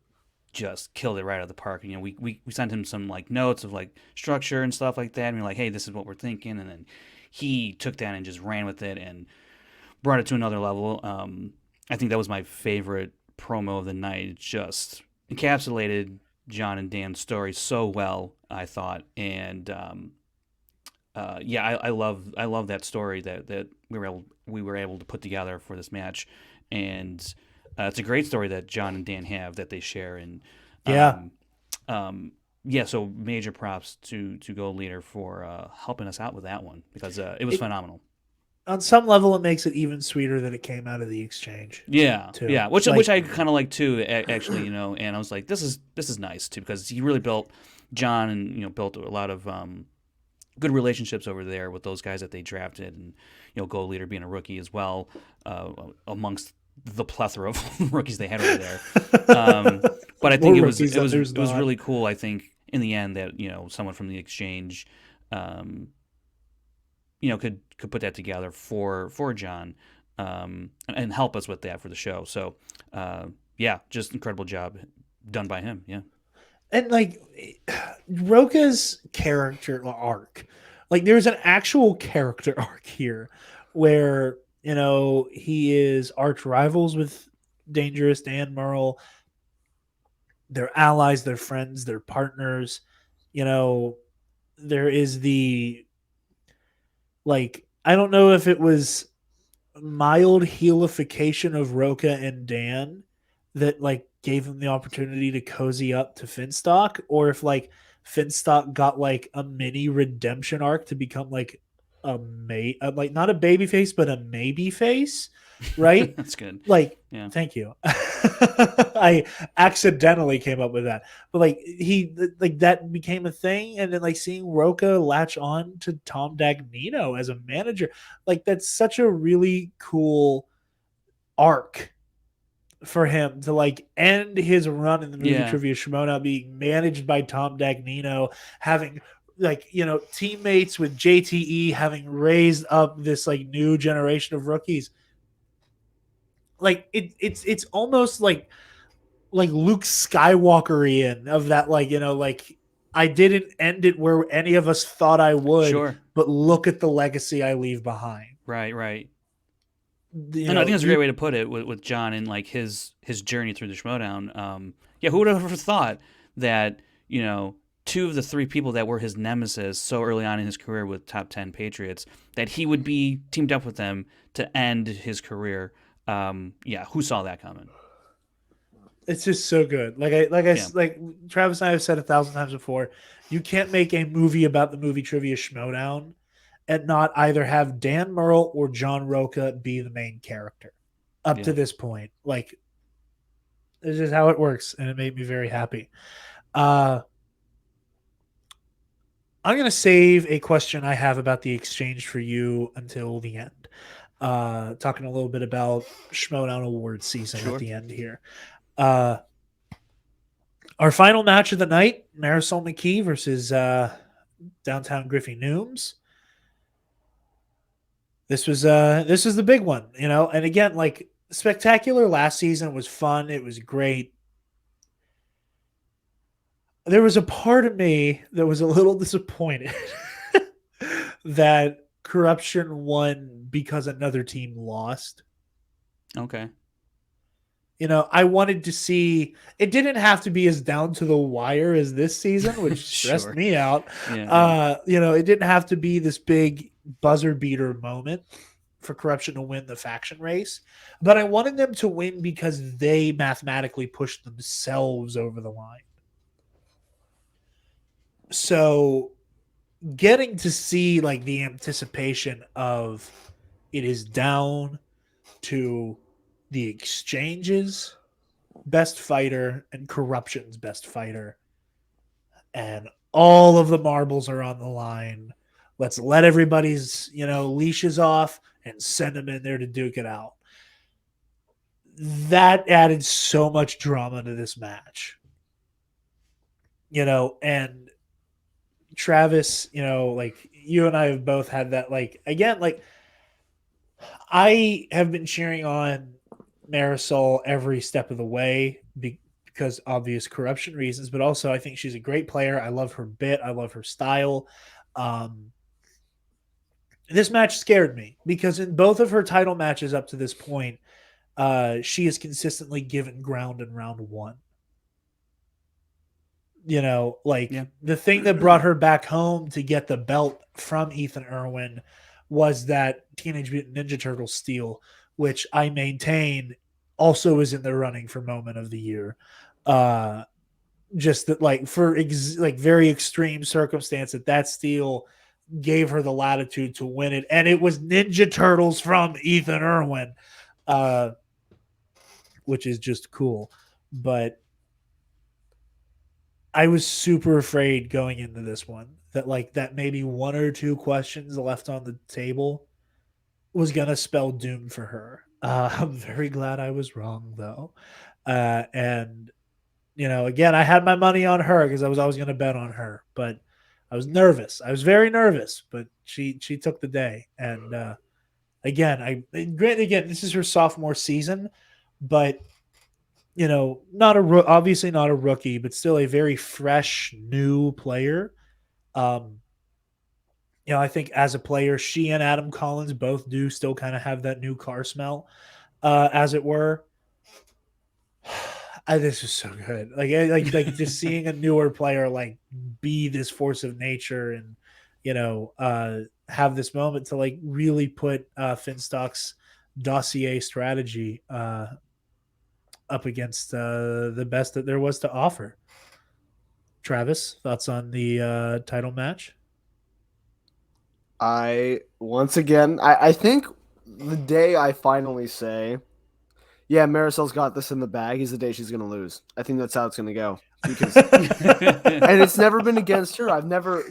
just killed it right out of the park. We sent him some like notes of like structure and stuff like that, and we're like, hey, this is what we're thinking, and then he took that and just ran with it and brought it to another level. I think that was my favorite promo of the night. It just encapsulated John and Dan's story so well, I thought, and yeah, I love that story that we were able to put together for this match, and it's a great story that John and Dan have that they share, and Yeah. um, yeah, so major props to Gold Leader for helping us out with that one, because it was It, phenomenal. on some level, it makes it even sweeter that it came out of the exchange Yeah, too. yeah, which Like, I kind of like too, actually, and I was like, this is nice too, because he really built John, and built a lot of good relationships over there with those guys that they drafted, and Gold Leader being a rookie as well, amongst the plethora of rookies they had over there. But I think more it was rookies it than was there's it was not. really cool. I think in the end that someone from the exchange, um, could put that together for John, and help us with that for the show. So yeah, just incredible job done by him. Yeah. And like, Roka's character arc, like, there's an actual character arc here where he is arch rivals with Dangerous Dan Merle. They're allies, they're friends, they're partners. You know, there is the, like, I don't know if it was mild healification of Roca and Dan that like gave him the opportunity to cozy up to Finstock, or if like Finstock got like a mini redemption arc to become like like not a baby face, but a maybe face, right? That's good. Like, Yeah. thank you. I accidentally came up with that, but like like that became a thing, and then like seeing Roca latch on to Tom Dagnino as a manager, like that's such a really cool arc for him to like end his run in the movie Yeah. trivia Shimoda being managed by Tom Dagnino, having like teammates with JTE, having raised up this like new generation of rookies. Like it's almost like Luke Skywalkerian of that, like like I didn't end it where any of us thought I would, Sure. but look at the legacy I leave behind. Right. Right. You No, I know, think that's a great you way to put it with John and like his journey through the Schmoedown. Yeah, who would have ever thought that two of the three people that were his nemesis so early on in his career with top 10 Patriots, that he would be teamed up with them to end his career. Yeah, who saw that coming? it's just so good. Yeah, Like Travis and I have said 1,000 times before, you can't make a movie about the movie trivia Schmoedown and not either have Dan Murrell or John Roca be the main character. Up to yeah, this point, like this is how it works, and it made me very happy. Uh, I'm gonna save a question I have about the exchange for you until the end. Talking a little bit about Schmoedown Awards season at sure. the end here. Uh, our final match of the night: Marisol McKee versus Downtown Griffey Nooms. This was the big one, And again, like Spectacular last season was fun. It was great. There was a part of me that was a little disappointed that Corruption won because another team lost. Okay. I wanted to see it didn't have to be as down to the wire as this season, which stressed Sure. me out. Yeah, yeah. It didn't have to be this big buzzer beater moment for Corruption to win the faction race, but I wanted them to win because they mathematically pushed themselves over the line. So getting to see like the anticipation of it is down to the exchanges best fighter and Corruption's best fighter, and all of the marbles are on the line. Let's let everybody's leashes off and send them in there to duke it out. That added so much drama to this match. And Travis, like you and I have both had that, like, again, like I have been cheering on Marisol every step of the way because obvious Corruption reasons, but also I think she's a great player. I love her bit. I love her style. Um, this match scared me because in both of her title matches up to this point, she has consistently given ground in round one. Yeah. The thing that brought her back home to get the belt from Ethan Irwin was that Teenage Mutant Ninja Turtles steal, which I maintain also is in the running for moment of the year. Just that, like, for very extreme circumstance, that steal gave her the latitude to win it, and it was Ninja Turtles from Ethan Irwin, which is just cool. But I was super afraid going into this one that maybe one or two questions left on the table was gonna spell doom for her. I'm very glad I was wrong though, and again, I had my money on her because I was always gonna bet on her, but I was nervous. I was very nervous, but she took the day, and again, this is her sophomore season, but obviously not a rookie, but still a very fresh new player. Um, I think as a player, she and Adam Collins both do still kind of have that new car smell, as it were. This is so good. Like just seeing a newer player like be this force of nature and have this moment to like really put Finstock's dossier strategy up against the best that there was to offer. Travis, thoughts on the title match? I think the day I finally say, yeah, Marisol's got this in the bag is the day she's gonna lose. I think that's how it's gonna go. Because and it's never been against her. I've never,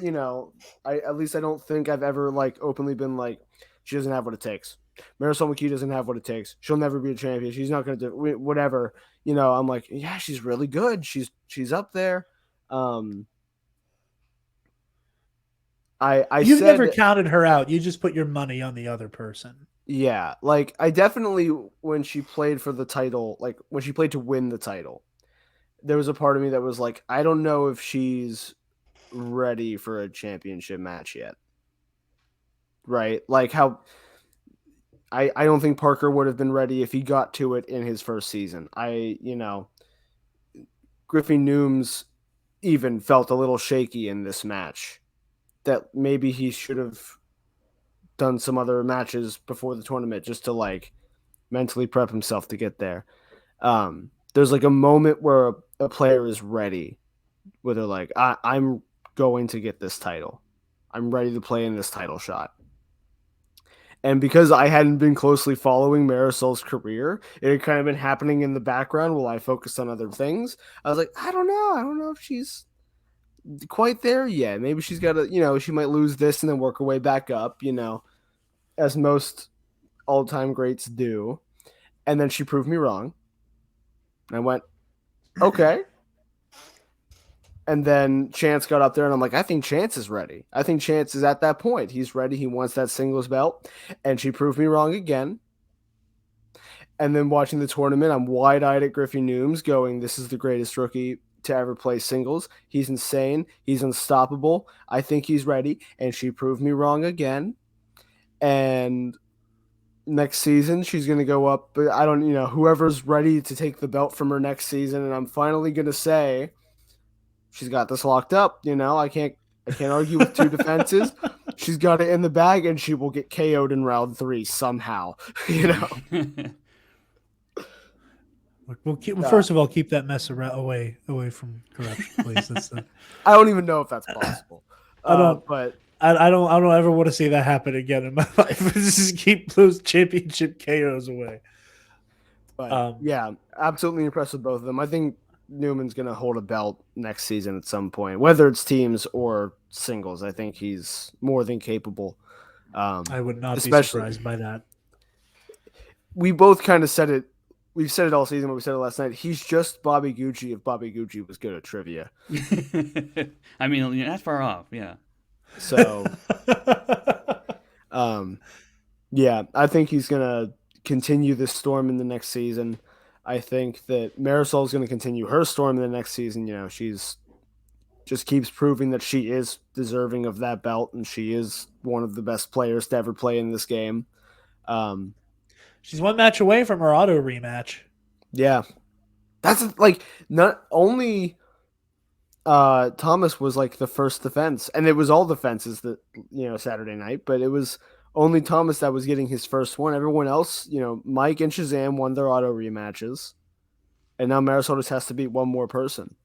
at least I don't think I've ever like openly been like, she doesn't have what it takes. Marisol McKee doesn't have what it takes. She'll never be a champion. She's not going to do whatever. I'm like, yeah, she's really good. She's up there. You've never counted her out. You just put your money on the other person. Yeah, like I definitely when she played for the title, like when she played to win the title, there was a part of me that was like, I don't know if she's ready for a championship match yet. Right? Like how I don't think Parker would have been ready if he got to it in his first season. Griffey Nooms even felt a little shaky in this match. That maybe he should have done some other matches before the tournament just to like mentally prep himself to get there. There's like a moment where a player is ready, where they're like, I'm going to get this title. I'm ready to play in this title shot. And because I hadn't been closely following Marisol's career, it had kind of been happening in the background while I focused on other things. I was like, I don't know. I don't know if she's quite there yet. Maybe she's got to, she might lose this and then work her way back up, as most all-time greats do. And then she proved me wrong. And I went, okay. And then Chance got up there, and I'm like, I think Chance is ready. I think Chance is at that point. He's ready. He wants that singles belt. And she proved me wrong again. And then watching the tournament, I'm wide-eyed at Griffey Nooms going, this is the greatest rookie to ever play singles. He's insane. He's unstoppable. I think he's ready. And she proved me wrong again. And next season, she's going to go up. But I don't, whoever's ready to take the belt from her next season. And I'm finally going to say, she's got this locked up. I can't argue with two defenses. She's got it in the bag, and she will get KO'd in round 3 somehow. First of all, keep that mess away from corruption, please. I don't even know if that's possible. I don't ever want to see that happen again in my life. Just keep those championship KOs away. But yeah, absolutely impressed with both of them. I think Newman's going to hold a belt next season at some point, whether it's teams or singles. I think he's more than capable. I would not be surprised by that. We both kind of said it. We've said it all season, but we said it last night. He's just Bobby Gucci if Bobby Gucci was good at trivia. I mean, you're not far off, yeah. So, yeah, I think he's going to continue this storm in the next season. I think that Marisol is going to continue her storm in the next season. She's just keeps proving that she is deserving of that belt, and she is one of the best players to ever play in this game. She's one match away from her auto rematch. Yeah. That's like not only Thomas was like the first defense, and it was all defenses that, Saturday night, but it was only Thomas that was getting his first one. Everyone else, Mike and Shazam won their auto rematches, and now Marisol just has to beat one more person,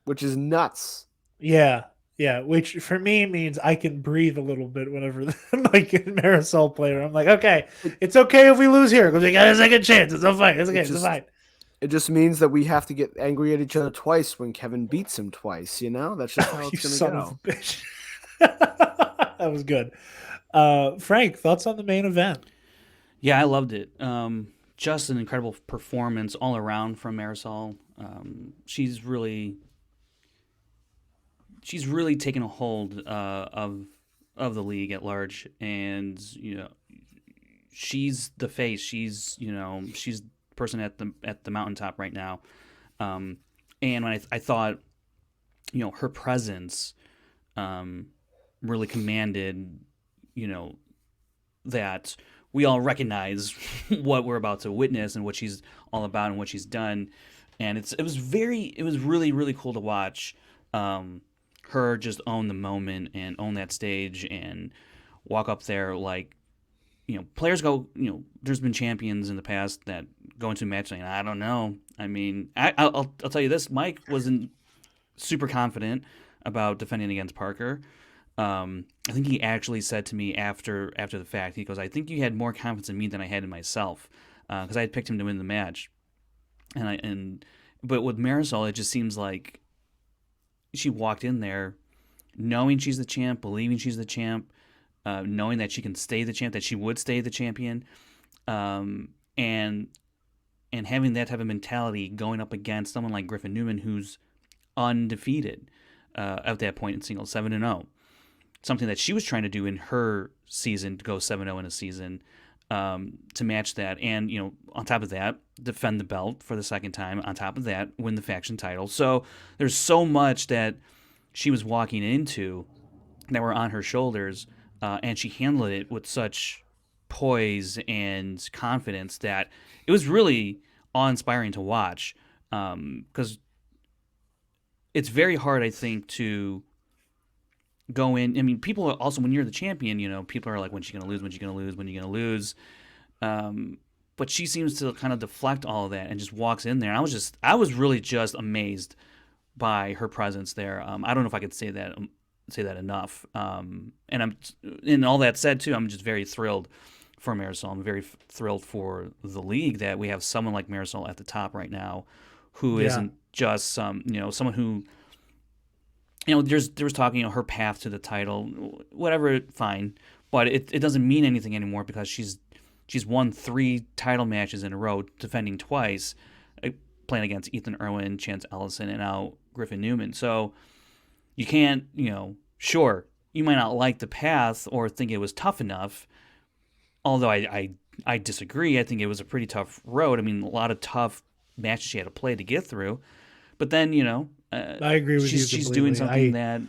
which is nuts. Yeah. Yeah, which for me means I can breathe a little bit whenever like a Marisol player. I'm like, okay, it's okay if we lose here because we got a second chance. It's all fine. It's okay. It's fine. It just means that we have to get angry at each other twice when Kevin beats him twice. That's just how it's going to go. Of a bitch. That was good. Frank, thoughts on the main event? Yeah, I loved it. Just an incredible performance all around from Marisol. She's really taken a hold of the league at large, and she's the face. She's she's the person at the mountaintop right now. And when I thought her presence really commanded that we all recognize what we're about to witness and what she's all about and what she's done, and it was really, really cool to watch. Her just own the moment and own that stage and walk up there like, players go, there's been champions in the past that go into a match saying, I don't know. I mean, I'll tell you this, Mike wasn't super confident about defending against Parker. I think he actually said to me after the fact, he goes, "I think you had more confidence in me than I had in myself, because I had picked him to win the match." But with Marisol, it just seems like she walked in there knowing she's the champ, believing she's the champ, knowing that she can stay the champ, that she would stay the champion, um, and having that type of mentality going up against someone like Griffin Newman, who's undefeated at that point in singles, 7-0. Something that she was trying to do in her season, to go 7-0 in a season, to match that. And, on top of that, defend the belt for the second time. On top of that, win the faction title. So there's so much that she was walking into that were on her shoulders, and she handled it with such poise and confidence that it was really awe-inspiring to watch, because it's very hard, I think, to go in. I mean, people are also, when you're the champion, people are like, when's she going to lose? When's she going to lose? When are you going to lose? But she seems to kind of deflect all of that and just walks in there. And I was really just amazed by her presence there. I don't know if I could say that enough. And all that said too, I'm just very thrilled for Marisol. I'm very thrilled for the league that we have someone like Marisol at the top right now, who isn't just someone who, there was talking, her path to the title, whatever, fine, but it doesn't mean anything anymore because she's won 3 title matches in a row, defending twice, playing against Ethan Irwin, Chance Ellison, and now Griffin Newman. So you can't, sure, you might not like the path or think it was tough enough, although I disagree. I think it was a pretty tough road. I mean, a lot of tough matches she had to play to get through. But then, I agree with you. She's doing something that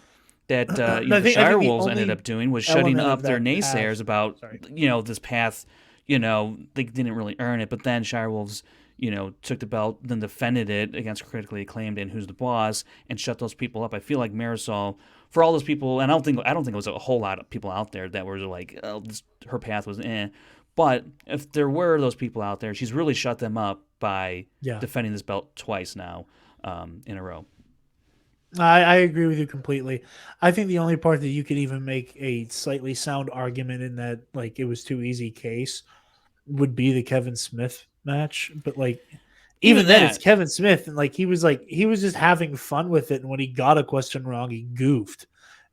the Shire Wolves ended up doing, was shutting up their naysayers about, this path. They didn't really earn it. But then Shire Wolves, took the belt, then defended it against Critically Acclaimed and Who's the Boss, and shut those people up. I feel like Marisol, for all those people, and I don't think it was a whole lot of people out there that were like, oh, her path was eh. But if there were those people out there, she's really shut them up by defending this belt twice now, in a row. I agree with you completely. I think the only part that you could even make a slightly sound argument in that, like, it was too easy case would be the Kevin Smith match. But like, even then, it's Kevin Smith, and like he was just having fun with it. And when he got a question wrong, he goofed.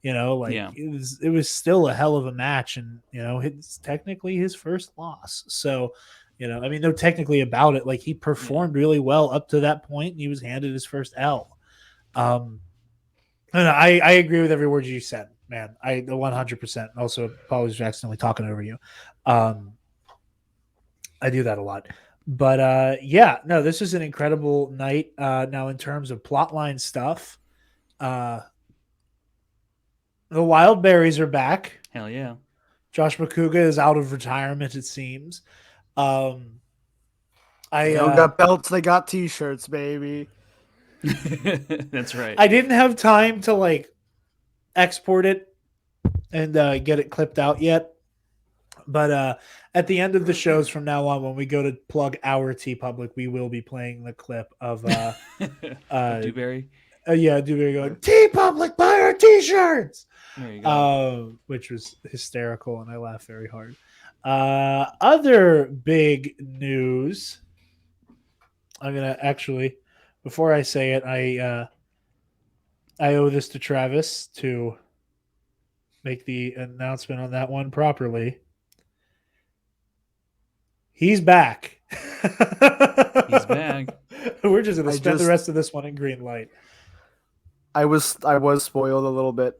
It was still a hell of a match, and it's technically his first loss. So, no, technically about it, like he performed really well up to that point, and he was handed his first L. I agree with every word you said, man. I 100%. Also, apologies for accidentally talking over you. I do that a lot. But no, this is an incredible night. Now, in terms of plotline stuff, the Wild Berries are back. Hell yeah. Josh McCouga is out of retirement, it seems. They don't got belts, they got t-shirts, baby. That's right. I didn't have time to export it and get it clipped out yet. But at the end of the shows from now on, when we go to plug our TeePublic, we will be playing the clip of Dewberry. Dewberry going, TeePublic, buy our t-shirts. There you go. Which was hysterical, and I laughed very hard. Other big news. I'm gonna actually, before I say it, I owe this to Travis to make the announcement on that one properly. He's back. He's back. We're just going to spend the rest of this one in green light. I was spoiled a little bit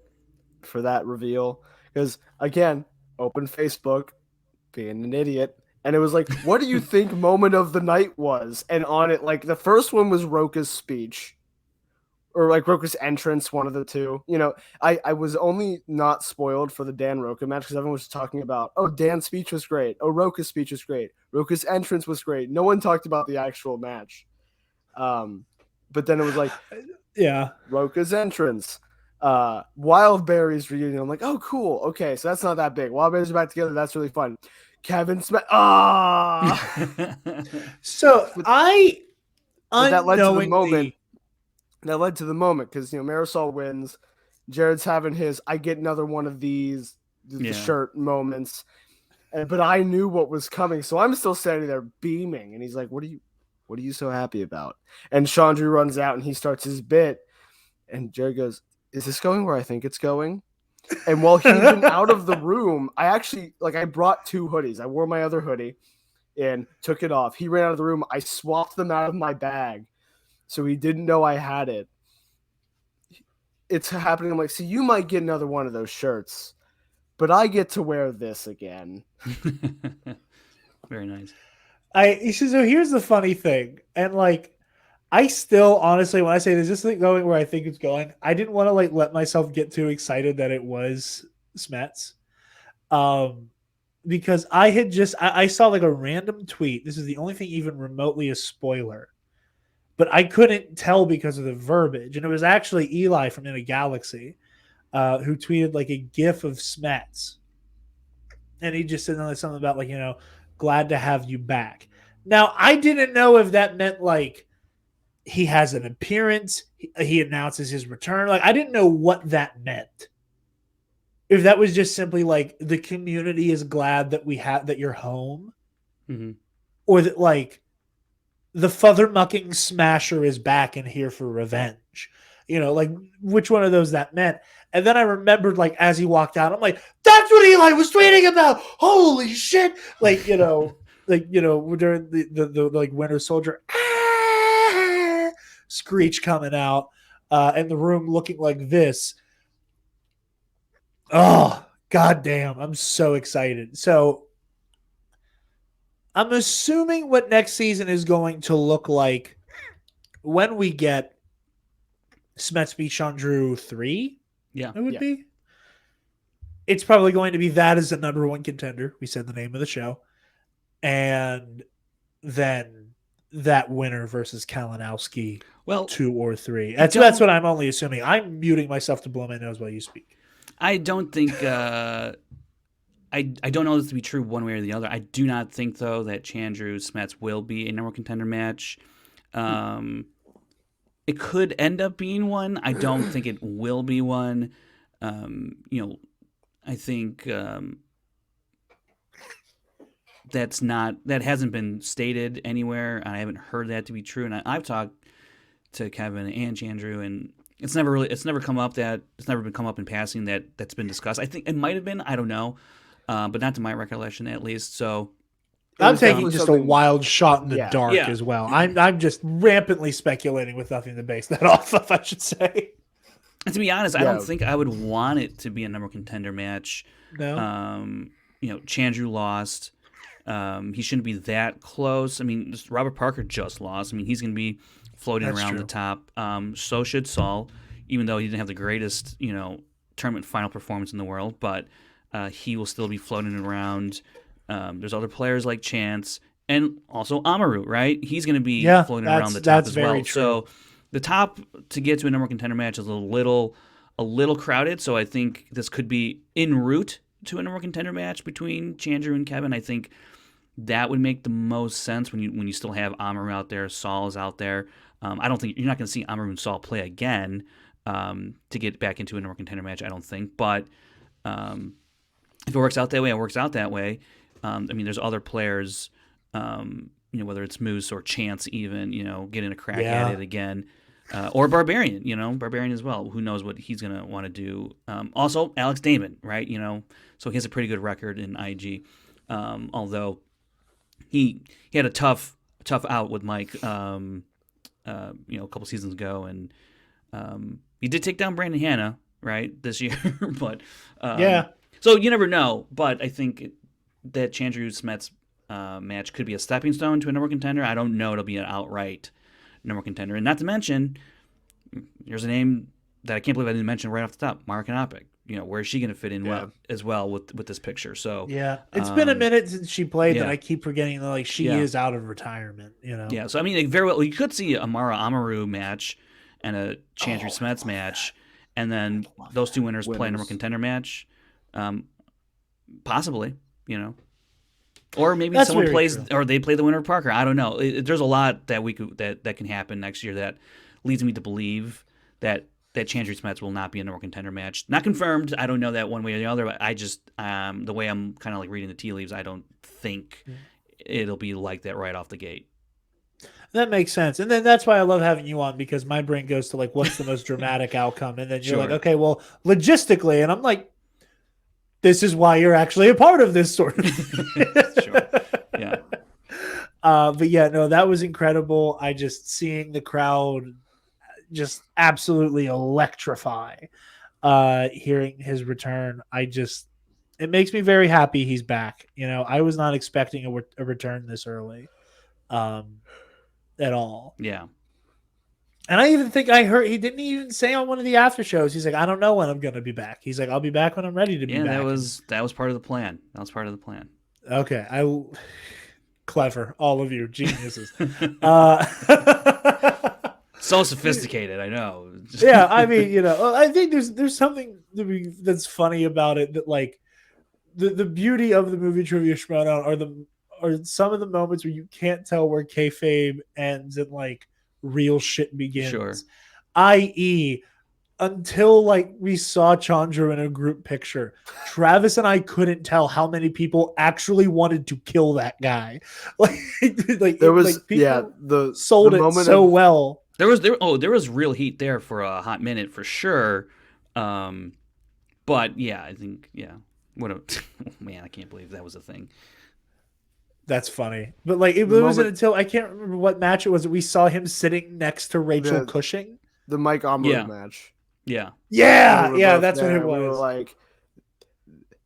for that reveal because, again, open Facebook, being an idiot, and it was like, what do you think moment of the night was? And on it, like, the first one was Roca's speech, or like Roca's entrance, one of the two. I was only not spoiled for the Dan Roca match because everyone was talking about, oh, Dan's speech was great. Oh, Roca's speech was great. Roca's entrance was great. No one talked about the actual match. But then it was like, yeah, Roca's entrance, Wild Berries reunion. I'm like, oh, cool. Okay, so that's not that big. Wild Berries are back together. That's really fun. Kevin Smith. So that led to the moment. That led to the moment because Marisol wins, Jared's having his I get another one of these the Yeah. shirt moments. But I knew what was coming, so I'm still standing there beaming. And he's like, what are you so happy about? And Chandru runs out and he starts his bit. And Jared goes, is this going where I think it's going? And while he'd been out of the room, I brought 2 hoodies. I wore my other hoodie and took it off. He ran out of the room. I swapped them out of my bag. So he didn't know I had it. It's happening. I'm like, so you might get another one of those shirts, but I get to wear this again. Very nice. So here's the funny thing. And like, I still, honestly, when I say this isn't going where I think it's going, I didn't want to like let myself get too excited that it was Smets. Because I saw like a random tweet. This is the only thing even remotely a spoiler, but I couldn't tell because of the verbiage. And it was actually Eli from In a Galaxy who tweeted like a GIF of Smets. And he just said something about like, glad to have you back. Now, I didn't know if that meant like he has an appearance, he announces his return. Like, I didn't know what that meant. If that was just simply like the community is glad that you're home, or that like the Father Mucking Smasher is back and here for revenge. Like which one of those that meant. And then I remembered, like, as he walked out, I'm like, that's what Eli was tweeting about. Holy shit. Like, during the like Winter Soldier screech coming out and the room looking like this. Oh, goddamn. I'm so excited. So I'm assuming what next season is going to look like when we get Smets v. Chandru 3. Yeah. It would be. It's probably going to be that as the number 1 contender. We said the name of the show. And then that winner versus Kalinowski, 2 or 3. That's what I'm only assuming. I'm muting myself to blow my nose while you speak. I don't think I don't know this to be true one way or the other. I do not think, though, that Chandru Smets will be a number 1 contender match. It could end up being one. I don't think it will be one. I think that hasn't been stated anywhere. I haven't heard that to be true. And I've talked to Kevin and Chandru, and it's never been come up in passing that's been discussed. I think it might have been. I don't know, but not to my recollection at least. So. I'm taking just a wild shot in the dark Yeah. as well. I'm just rampantly speculating with nothing to base that off of, I should say. And to be honest, I don't think I would want it to be a number contender match. No. Chandru lost. He shouldn't be that close. I mean, Robert Parker just lost. I mean, he's going to be floating around the top. So should Saul, even though he didn't have the greatest, tournament final performance in the world. But he will still be floating around. There's other players like Chance and also Amaru, right? He's going to be floating around the top as well. True. So the top to get to a number 1 contender match is a little crowded. So I think this could be en route to a number 1 contender match between Chandru and Kevin. I think that would make the most sense when you still have Amaru out there, Saul is out there. I don't think you're not going to see Amaru and Saul play again to get back into a number 1 contender match. I don't think, but if it works out that way, it works out that way. I mean, there's other players, whether it's Moose or Chance even, getting a crack at it again. Or Barbarian, Barbarian as well. Who knows what he's going to want to do. Also, Alex Damon, right? So he has a pretty good record in IG. Although he had a tough out with Mike, a couple seasons ago. And he did take down Brandon Hanna, right, this year. But so you never know. But I think that Chandru Smets match could be a stepping stone to a number 1 contender. I don't know it'll be an outright number 1 contender. And not to mention, there's a name that I can't believe I didn't mention right off the top, Mara Kanopik. Where is she going to fit in as well with this picture? So it's been a minute since she played that I keep forgetting that she is out of retirement. Yeah, so I mean, very well, you could see a Mara Amaru match and a Chandru Smets match, and then those 2 winners play a number 1 contender match, possibly. Or maybe someone plays, or they play the winner of Parker. I don't know. There's a lot that that can happen next year that leads me to believe that that Chandru Smets will not be a number one contender match. Not confirmed. I don't know that one way or the other. But I just the way I'm kind of like reading the tea leaves, I don't think it'll be like that right off the gate. That makes sense. And then that's why I love having you on, because my brain goes to like, what's the most dramatic outcome? And then you're like, Sure. okay, well, logistically. And I'm like, this is why you're actually a part of this sort of Sure. Yeah. But yeah, no, that was incredible. I just seeing the crowd just absolutely electrify hearing his return. It makes me very happy he's back. You know, I was not expecting a return this early at all. Yeah. And I even think I heard he didn't even say on one of the after shows. He's like, I don't know when I'm going to be back. He's like, I'll be back when I'm ready to be back. That was part of the plan. That was part of the plan. Okay, clever, all of you geniuses. So sophisticated, I know. Yeah, I mean, you know, I think there's something that's funny about it, that like the beauty of the movie Trivia Schmoedown are some of the moments where you can't tell where kayfabe ends and like real shit begins. Sure. I.e., until like we saw Chandru in a group picture, Travis and I couldn't tell how many people actually wanted to kill that guy. Like there was like people the sold the it moment so of, well. There was real heat there for a hot minute for sure. But yeah, I think man, I can't believe that was a thing. That's funny. But like it wasn't until I can't remember what match it was that we saw him sitting next to Rachel Cushing. The Mike Amuro match. Yeah. Yeah, that's what it was. We were like,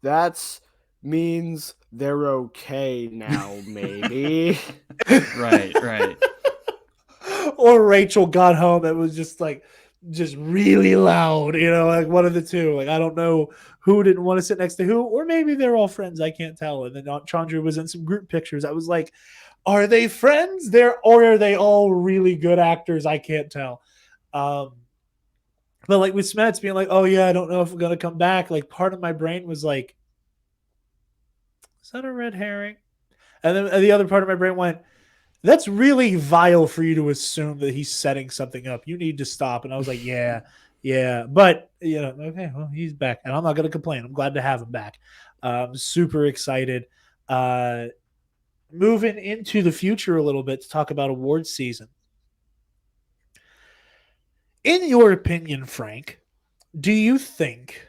that means they're okay now, maybe. Right. Or Rachel got home. It was just really loud, you know, like one of the two. Like, I don't know who didn't want to sit next to who, or maybe they're all friends. I can't tell. And then Chandru was in some group pictures. I was like, are they friends? Or are they all really good actors? I can't tell. But like with Smets being like, oh yeah, I don't know if we're going to come back. Like part of my brain was like, is that a red herring? And then the other part of my brain went, that's really vile for you to assume that he's setting something up. You need to stop. And I was like, yeah. But, you know, okay, well, he's back. And I'm not going to complain. I'm glad to have him back. Super excited. Moving into the future a little bit to talk about awards season. In your opinion, Frank, do you think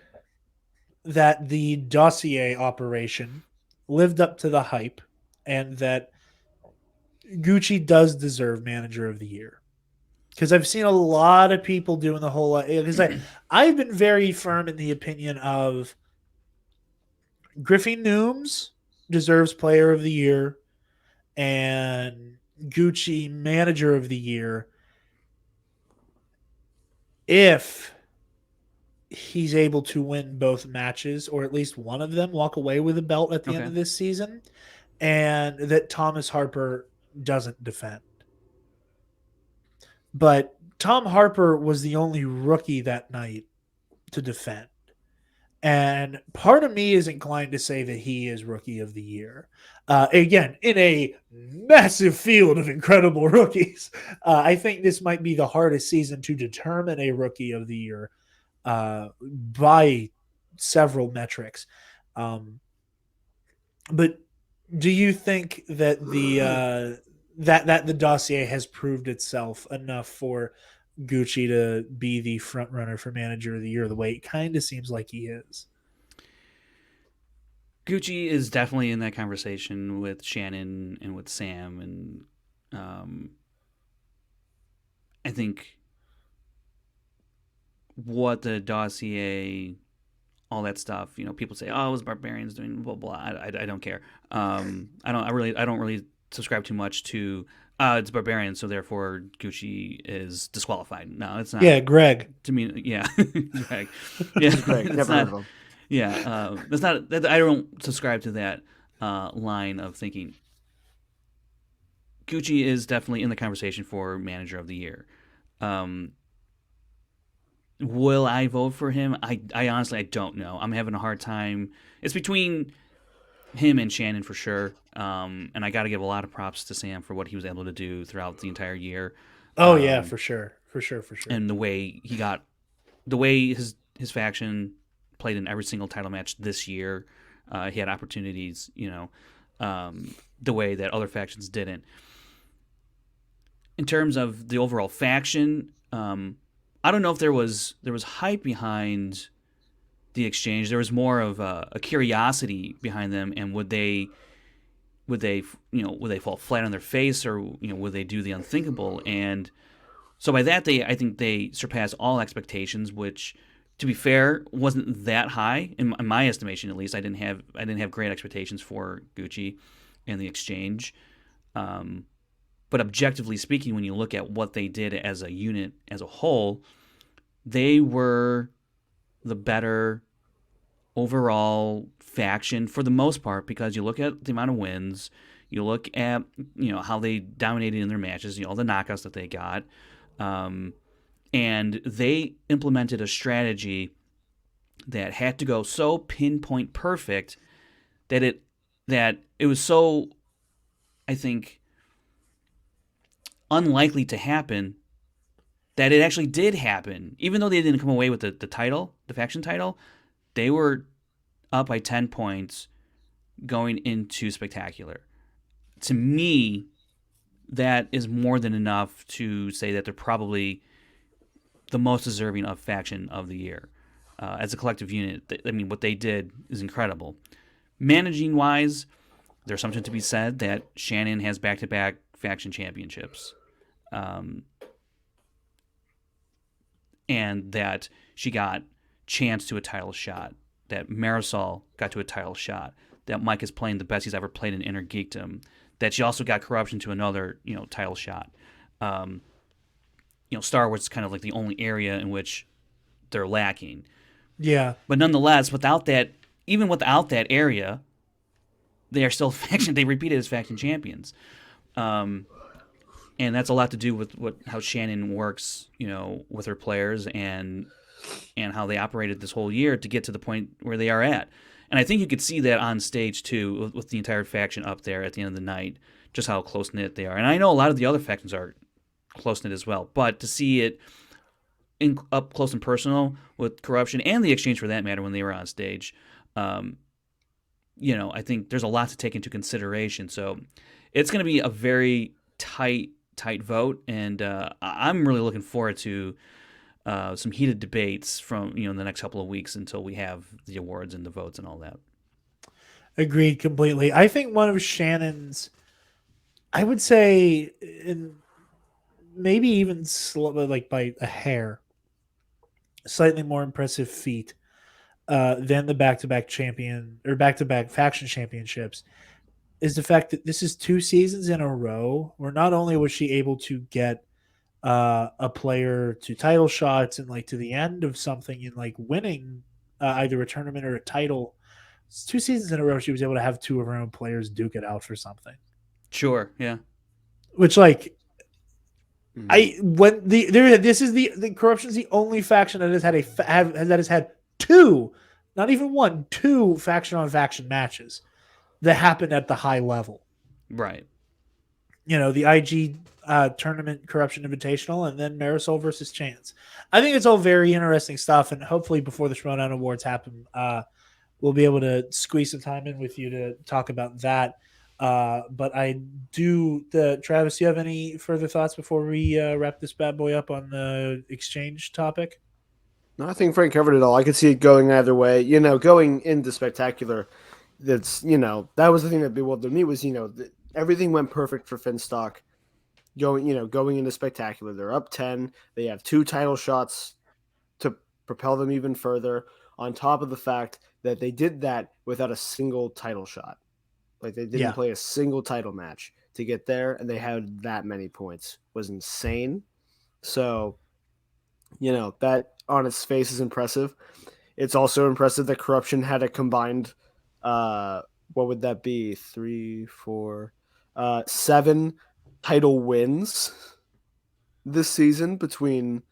that the dossier operation lived up to the hype and that Gucci does deserve Manager of the Year? Because I've seen a lot of people doing the whole... Because I've been very firm in the opinion of Griffey Nooms deserves Player of the Year and Gucci Manager of the Year if he's able to win both matches, or at least one of them, walk away with a belt at the end of this season, and that Thomas Harper doesn't defend. But Tom Harper was the only rookie that night to defend. And part of me is inclined to say that he is Rookie of the Year. Again, in a massive field of incredible rookies, I think this might be the hardest season to determine a Rookie of the Year by several metrics. But do you think that that the dossier has proved itself enough for Gucci to be the front runner for Manager of the Year the way it kind of seems like he is? Gucci is definitely in that conversation with Shannon and with Sam, and I think what the dossier, all that stuff, you know, people say, oh, it was Barbarians doing blah blah. I don't care. I don't really subscribe too much to it's Barbarian, so therefore Gucci is disqualified. No, it's not. Yeah, Greg. To me, yeah, Greg. Yeah, Greg. Never heard of him. Yeah, that's not. I don't subscribe to that line of thinking. Gucci is definitely in the conversation for Manager of the Year. Will I vote for him? I honestly don't know. I'm having a hard time. It's between him and Shannon for sure. And I got to give a lot of props to Sam for what he was able to do throughout the entire year. Oh yeah, for sure. And the way he got the way his faction played in every single title match this year. He had opportunities, the way that other factions didn't. In terms of the overall faction, I don't know if there was hype behind the exchange. There was more of a curiosity behind them, and would they fall flat on their face, or would they do the unthinkable? And so by that, I think they surpassed all expectations, which, to be fair, wasn't that high in my estimation. At least I didn't have great expectations for Gucci and the exchange. But objectively speaking, when you look at what they did as a unit as a whole, they were the better overall faction for the most part, because you look at the amount of wins, you look at how they dominated in their matches, the knockouts that they got, and they implemented a strategy that had to go so pinpoint perfect that it was so, I think, unlikely to happen that it actually did happen. Even though they didn't come away with the title, the faction title, they were up by 10 points going into Spectacular. To me, that is more than enough to say that they're probably the most deserving of faction of the year. As a collective unit, I mean, what they did is incredible. Managing-wise, there's something to be said that Shannon has back-to-back faction championships. And that she got chance to a title shot, that Marisol got to a title shot, that Mike is playing the best he's ever played in Inner Geekdom, that she also got Corruption to another, title shot. Star Wars is kind of like the only area in which they're lacking. Yeah. But nonetheless, even without that area, they are still faction. They repeated as faction champions. And that's a lot to do with how Shannon works, with her players and how they operated this whole year to get to the point where they are at. And I think you could see that on stage too, with the entire faction up there at the end of the night, just how close knit they are. And I know a lot of the other factions are close knit as well, but to see it up close and personal with Corruption and the exchange for that matter when they were on stage, I think there's a lot to take into consideration. So it's going to be a very tight vote, and I'm really looking forward to some heated debates from the next couple of weeks until we have the awards and the votes and all that. Agreed completely. I think one of Shannon's, I would say, maybe even like by a hair, slightly more impressive feat than the back-to-back champion or back-to-back faction championships is the fact that this is 2 seasons in a row where not only was she able to get a player to title shots and like to the end of something and like winning either a tournament or a title, it's 2 seasons in a row she was able to have 2 of her own players duke it out for something. Sure, yeah. Which this is the Corruption's the only faction that has had 2, not even 1, 2 faction on faction matches that happened at the high level. Right. The IG tournament Corruption Invitational and then Marisol versus Chance. I think it's all very interesting stuff, and hopefully before the Schmoedown Awards happen, we'll be able to squeeze some time in with you to talk about that. But Travis, do you have any further thoughts before we wrap this bad boy up on the exchange topic? No, I think Frank covered it all. I could see it going either way. Going into Spectacular, that was the thing that bewildered me was, everything went perfect for Finstock. Going into Spectacular, they're up 10. They have 2 title shots to propel them even further, on top of the fact that they did that without a single title shot. Like, they didn't play a single title match to get there, and they had that many points. It was insane. So, that on its face is impressive. It's also impressive that Corruption had a combined, what would that be? 3, 4, 7 title wins this season between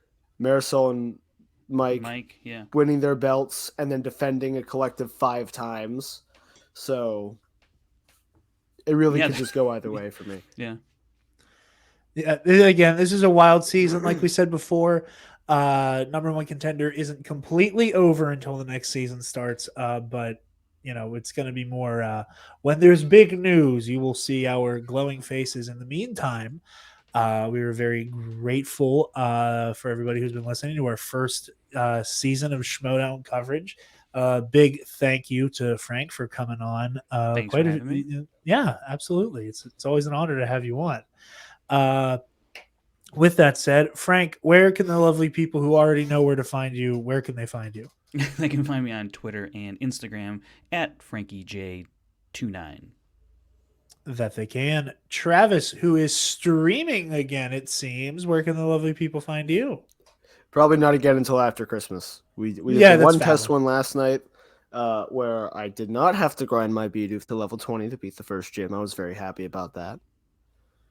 Marisol and Mike, winning their belts and then defending a collective 5 times. So it really could just go either way for me. Yeah. Again, this is a wild season, like we said before. Number one contender isn't completely over until the next season starts, but it's going to be more when there's big news. You will see our glowing faces. In the meantime, we were very grateful for everybody who's been listening to our first season of Schmoedown coverage. Big thank you to Frank for coming on. Thanks for having me. Yeah, absolutely. It's always an honor to have you on. With that said, Frank, where can the lovely people who already know where to find you, where can they find you? They can find me on Twitter and Instagram at FrankieJ29. That they can. Travis, who is streaming again, it seems, where can the lovely people find you? Probably not again until after Christmas. We did one test one last night where I did not have to grind my Bidoof to level 20 to beat the first gym. I was very happy about that.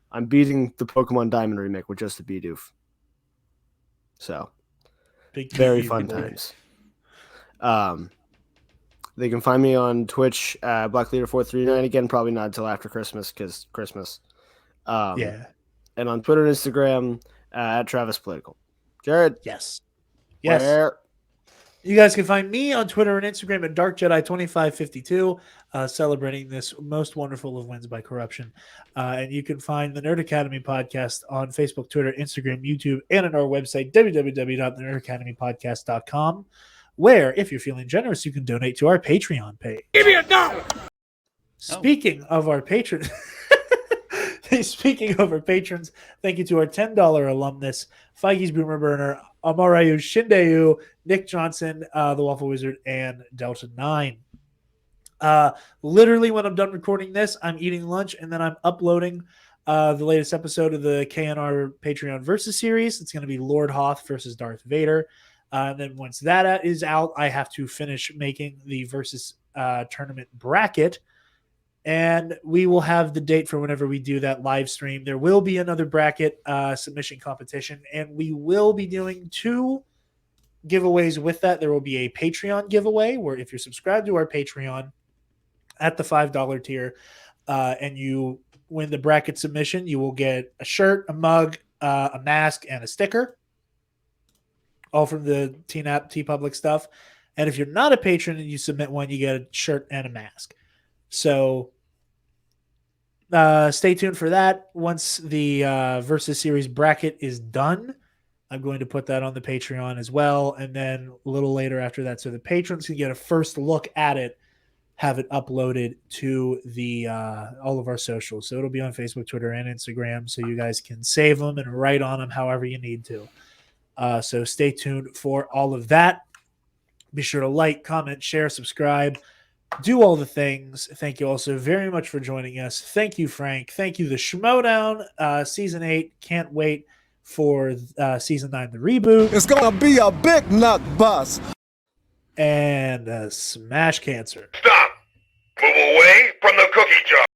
I'm beating the Pokemon Diamond remake with just a Bidoof. So, very fun times. They can find me on Twitch, BlackLeader439. Again, probably not until after Christmas because Christmas. And on Twitter and Instagram at Travis Political. Jarod? Yes. Where? You guys can find me on Twitter and Instagram at DarkJedi2552, celebrating this most wonderful of wins by corruption. And you can find the Nerd Academy podcast on Facebook, Twitter, Instagram, YouTube, and on our website, www.thenerdacademypodcast.com, where, if you're feeling generous, you can donate to our Patreon page. Give me $1. Speaking of our patrons, thank you to our $10 alumnus, Feige's Boomer Burner, Amarayu Shindeyu, Nick Johnson, the Waffle Wizard, and Delta 9. Literally, when I'm done recording this, I'm eating lunch, and then I'm uploading the latest episode of the KNR Patreon Versus series. It's going to be Lord Hoth versus Darth Vader. And then once that is out, I have to finish making the Versus tournament bracket. And we will have the date for whenever we do that live stream. There will be another bracket submission competition, and we will be doing 2 giveaways with that. There will be a Patreon giveaway where if you're subscribed to our Patreon at the $5 tier and you win the bracket submission, you will get a shirt, a mug, a mask, and a sticker, all from the TeePublic stuff. And if you're not a patron and you submit one, you get a shirt and a mask. So stay tuned for that. Once the Versus Series bracket is done, I'm going to put that on the Patreon as well. And then a little later after that, so the patrons can get a first look at it, have it uploaded to the all of our socials. So it'll be on Facebook, Twitter, and Instagram, so you guys can save them and write on them however you need to. So stay tuned for all of that. Be sure to like, comment, share, subscribe. Do all the things. Thank you all so very much for joining us. Thank you, Frank. Thank you, the Schmoedown Season 8. Can't wait for Season 9, the reboot. It's going to be a big nut bust. And Smash Cancer. Stop! Move away from the cookie jar!